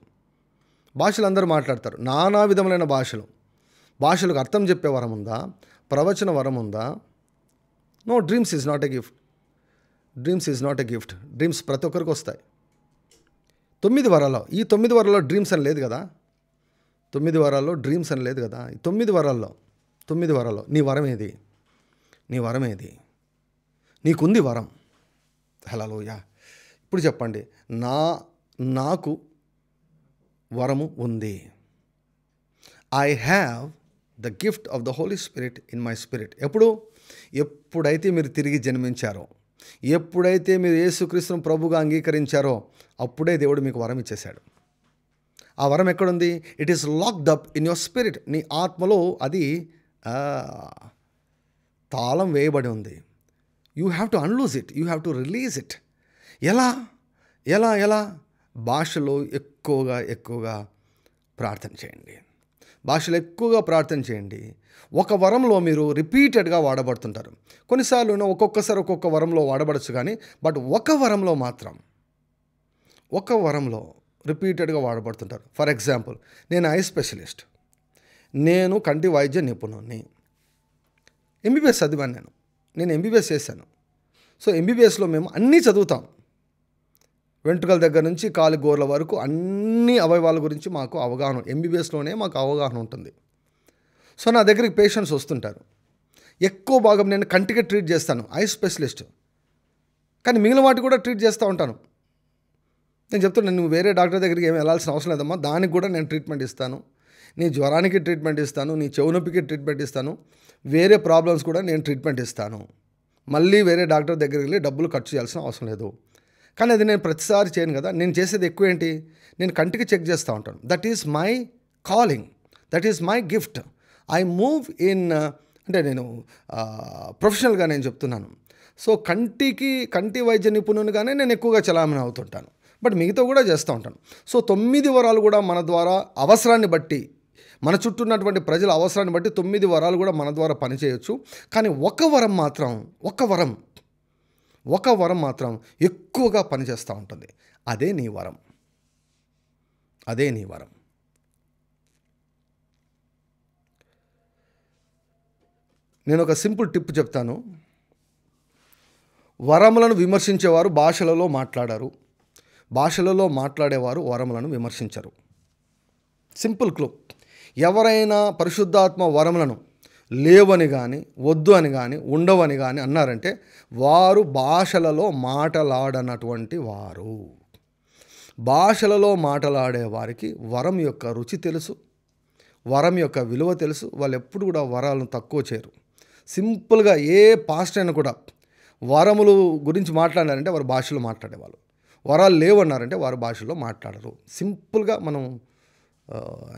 A: అందరూ మాట్లాడతారు. నానా విధములైన భాషలకు అర్థం చెప్పే వరం ఉందా? ప్రవచన వరం ఉందా? No, dreams is not a gift. Dreams ప్రతి ఒక్కరికి వస్తాయి. 9 వరాల్లో, ఈ 9 వరాల్లో డ్రీమ్స్ అని లేదు కదా. 9 వరాల్లో డ్రీమ్స్ అని లేదు కదా. 9 వరాల్లో నీ వరం ఏది? నీకుంది వరం. హల్లెలూయా. ఇప్పుడు చెప్పండి, నాకు వరము ఉంది. I have the gift of the Holy Spirit in my spirit. ఎప్పుడైతే మీరు తిరిగి జన్మించారో, ఎప్పుడైతే మీరు యేసుక్రీస్తును ప్రభుగా అంగీకరించారో, అప్పుడే దేవుడు మీకు వరం ఇచ్చేశాడు. ఆ వరం ఎక్కడుంది? It is locked up in your spirit. నీ ఆత్మలో అది తాళం వేయబడి ఉంది. You have to unloose it, you have to release it. ఎలా భాషలో ఎక్కువగా ప్రార్థన చేయండి. భాషలు ఎక్కువగా ప్రార్థన చేయండి. ఒక వరంలో మీరు రిపీటెడ్గా వాడబడుతుంటారు. కొన్నిసార్లు ఒక్కొక్కసారి ఒక్కొక్క వరంలో వాడబడచ్చు, కానీ బట్ ఒక వరంలో మాత్రం రిపీటెడ్గా వాడబడుతుంటారు. ఫర్ ఎగ్జాంపుల్, నేను ఐ స్పెషలిస్ట్, నేను కంటి వైద్య నిపుణుని, ఎంబీబీఎస్ చదివాను. నేను ఎంబీబీఎస్ చేశాను. సో ఎంబీబీఎస్లో మేము అన్నీ చదువుతాం. వెంట్రుకల దగ్గర నుంచి కాలి గోర్ల వరకు అన్ని అవయవాల గురించి మాకు అవగాహన, ఎంబీబీఎస్లోనే మాకు అవగాహన ఉంటుంది. సో నా దగ్గరికి పేషెంట్స్ వస్తుంటారు. ఎక్కువ భాగం నేను కంటికి ట్రీట్ చేస్తాను, ఐ స్పెషలిస్ట్. కానీ మిగిలిన వాటి కూడా ట్రీట్ చేస్తూ ఉంటాను. నేను చెప్తున్నాను, నువ్వు వేరే డాక్టర్ దగ్గరికి ఏమి వెళ్ళాల్సిన అవసరం లేదమ్మా, దానికి కూడా నేను ట్రీట్మెంట్ ఇస్తాను. నీ జ్వరానికి ట్రీట్మెంట్ ఇస్తాను, నీ చెవు నొప్పికి ట్రీట్మెంట్ ఇస్తాను, వేరే ప్రాబ్లమ్స్ కూడా నేను ట్రీట్మెంట్ ఇస్తాను. మళ్ళీ వేరే డాక్టర్ దగ్గరికి వెళ్ళి డబ్బులు ఖర్చు చేయాల్సిన అవసరం లేదు. కానీ అది నేను ప్రతిసారి చేయను కదా. నేను చేసేది ఎక్కువ ఏంటి, నేను కంటికి చెక్ చేస్తూ ఉంటాను. That is my calling, that is my gift. I move in, అంటే నేను ప్రొఫెషనల్గా నేను చెప్తున్నాను. సో కంటి వైద్య నిపుణునిగానే నేను ఎక్కువగా చలామణి అవుతుంటాను. బట్ మిగతా కూడా చేస్తూ ఉంటాను. సో 9 వరాలు కూడా మన ద్వారా అవసరాన్ని బట్టి, మన చుట్టూ ఉన్నటువంటి ప్రజల అవసరాన్ని బట్టి 9 వరాలు కూడా మన ద్వారా పనిచేయవచ్చు. కానీ ఒక వరం మాత్రం ఎక్కువగా పనిచేస్తూ ఉంటుంది. అదే నీ వరం. నేను ఒక సింపుల్ టిప్ చెప్తాను. వరములను విమర్శించేవారు భాషలలో మాట్లాడారు, భాషలలో మాట్లాడేవారు వరములను విమర్శించరు. Simple clue. ఎవరైనా పరిశుద్ధాత్మ వరములను లేవని కానీ, వద్దు అని కానీ, ఉండవని కానీ అన్నారంటే వారు భాషలలో మాటలాడనటువంటి వారు. భాషలలో మాటలాడే వారికి వరం యొక్క రుచి తెలుసు, వరం యొక్క విలువ తెలుసు. వాళ్ళు ఎప్పుడు కూడా వరాలను తక్కువ చేయరు. సింపుల్గా ఏ పాస్టర్ అయినా కూడా వరములు గురించి మాట్లాడారంటే వారు భాషలో మాట్లాడేవాళ్ళు, వరాలు లేవన్నారంటే వారు భాషలో మాట్లాడరు. సింపుల్గా మనం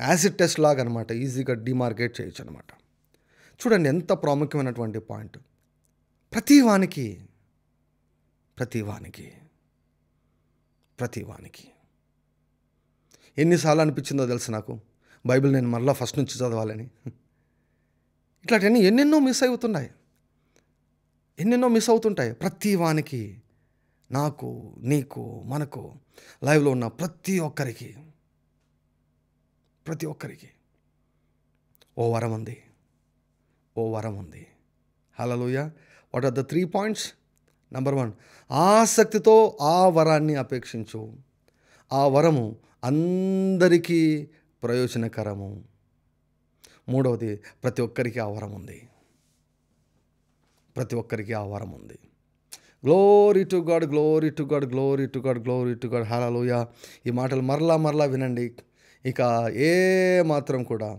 A: యాసిడ్ టెస్ట్ లాగా అనమాట, ఈజీగా డిమార్కేట్ చేయొచ్చు అనమాట. చూడండి ఎంత ప్రాముఖ్యమైనటువంటి పాయింట్. ప్రతివానికి ఎన్నిసార్లు అనిపించిందో తెలుసు నాకు, బైబిల్ నేను మళ్ళీ ఫస్ట్ నుంచి చదవాలని. ఇట్లాంటివన్నీ ఎన్నెన్నో మిస్ అవుతుంటాయి. ప్రతివానికి, నాకు, నీకు, మనకు, లైవ్లో ఉన్న ప్రతి ఒక్కరికి ఓ వరం ఉంది. Hallelujah. What are the 3 points? Number 1, ఆసక్తితో ఆ వరాన్ని అపేక్షించు. ఆ వరము అందరికీ ప్రయోజనకరము. 3వది, ప్రతి ఒక్కరికి ఆ వరం ఉంది. Glory to God. హల్లెలూయా. ఈ మాటలు మరలా వినండి. ఇక ఏ మాత్రం కూడా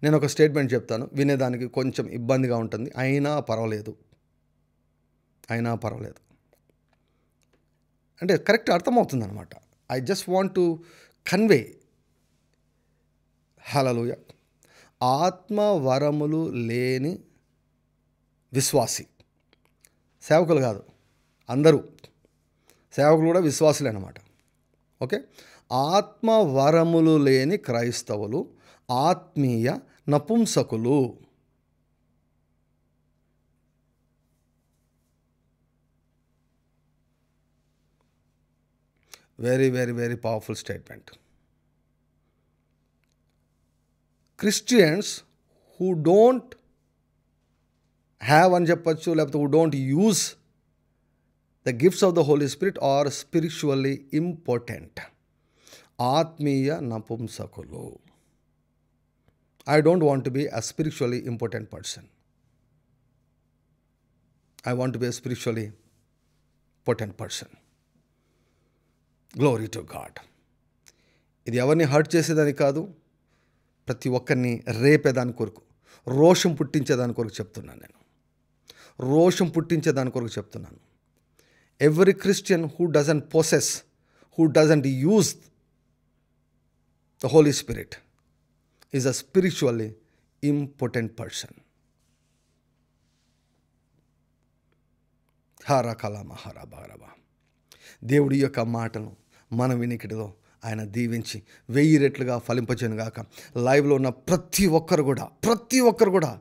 A: నేను ఒక స్టేట్మెంట్ చెప్తాను, వినేదానికి కొంచెం ఇబ్బందిగా ఉంటుంది, అయినా పర్వాలేదు. అంటే కరెక్ట్ అర్థమవుతుంది అనమాట. I just want to convey. Hallelujah. ఆత్మ వరములు లేని విశ్వాసి, సేవకులు కాదు, అందరూ సేవకులు కూడా విశ్వాసులే అన్నమాట. ఓకే. ఆత్మ వరములు లేని క్రైస్తవులు ఆత్మీయ నపుంసకులు. Very powerful statement. Christians who don't have అని చెప్పచ్చు, లేకపోతే who don't use the gifts of the Holy Spirit are spiritually important. ఆత్మీయ నపుంసకులు. I don't want to be a spiritually important person. I want to be a spiritually potent person. Glory to God. ఇది ఎవరిని హర్ట్ చేసేదాని కాదు, ప్రతి ఒక్కరిని రేపేదాని కొరకు, రోషం పుట్టించేదాని కొరకు చెప్తున్నాను. Every Christian who doesn't possess, who doesn't use the Holy Spirit is a spiritually impotent person. హారాకల మహారాభారభ. దేవుడి యొక్క మాటను మన వినికిడిలో ఆయన దీవించి 1000 రెట్లుగా ఫలింపచేయను గాక. లైవ్లో ఉన్న ప్రతి ఒక్కరు కూడా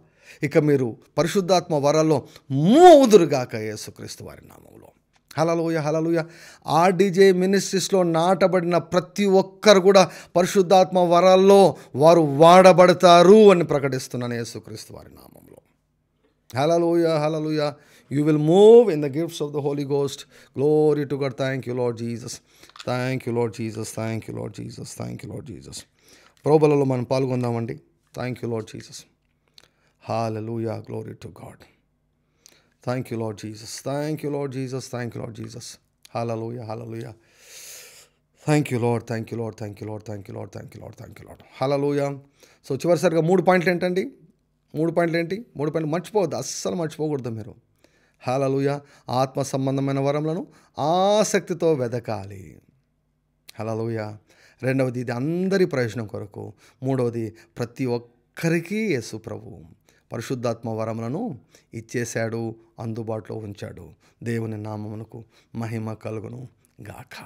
A: ఇక మీరు పరిశుద్ధాత్మ వరాల్లో మూవ్ అవుదురుగాక యేసుక్రీస్తు వారి నామములో. హల్లెలూయా, హల్లెలూయా. ఆర్డీజే మినిస్ట్రీస్లో నాటబడిన ప్రతి ఒక్కరు కూడా పరిశుద్ధాత్మ వరాల్లో వారు వాడబడతారు అని ప్రకటిస్తున్నాను యేసుక్రీస్తు వారి నామంలో. హల్లెలూయా, హల్లెలూయా. You will move in the gifts of the Holy Ghost. Glory to God. Thank you, Lord Jesus. Thank you, Lord Jesus. Thank you, Lord Jesus. Thank you, Lord Jesus. ప్రభువులలో మనం పాల్గొందామండి. Thank you, Lord Jesus. Hallelujah. Glory to God. Thank you, Lord Jesus. Thank you, Lord Jesus. Thank you, Lord Jesus. Hallelujah. Hallelujah. Thank you, Lord. Thank you, Lord. Thank you, Lord. Thank you, Lord. Thank you, Lord. Thank you, Lord. Hallelujah. So చివరిసరిగా 3 పాయింట్లు ఏంటండి? 3 పాయింట్లు ఏంటి? 3 పాయింట్లు మర్చిపోవద్దు, అస్సలు మర్చిపోకూడదు మీరు. హల్లెలూయా. ఆత్మ సంబంధమైన వరములను ఆసక్తితో వెదకాలి. హల్లెలూయా. రెండవది, ఇది అందరి ప్రయోజనం కొరకు. మూడవది, ప్రతి ఒక్కరికి యేసు ప్రభువు పరిశుద్ధాత్మ వరములను ఇచ్చేశాడు, అందుబాటులో ఉంచాడు. దేవుని నామమునకు మహిమ కలుగును గాక.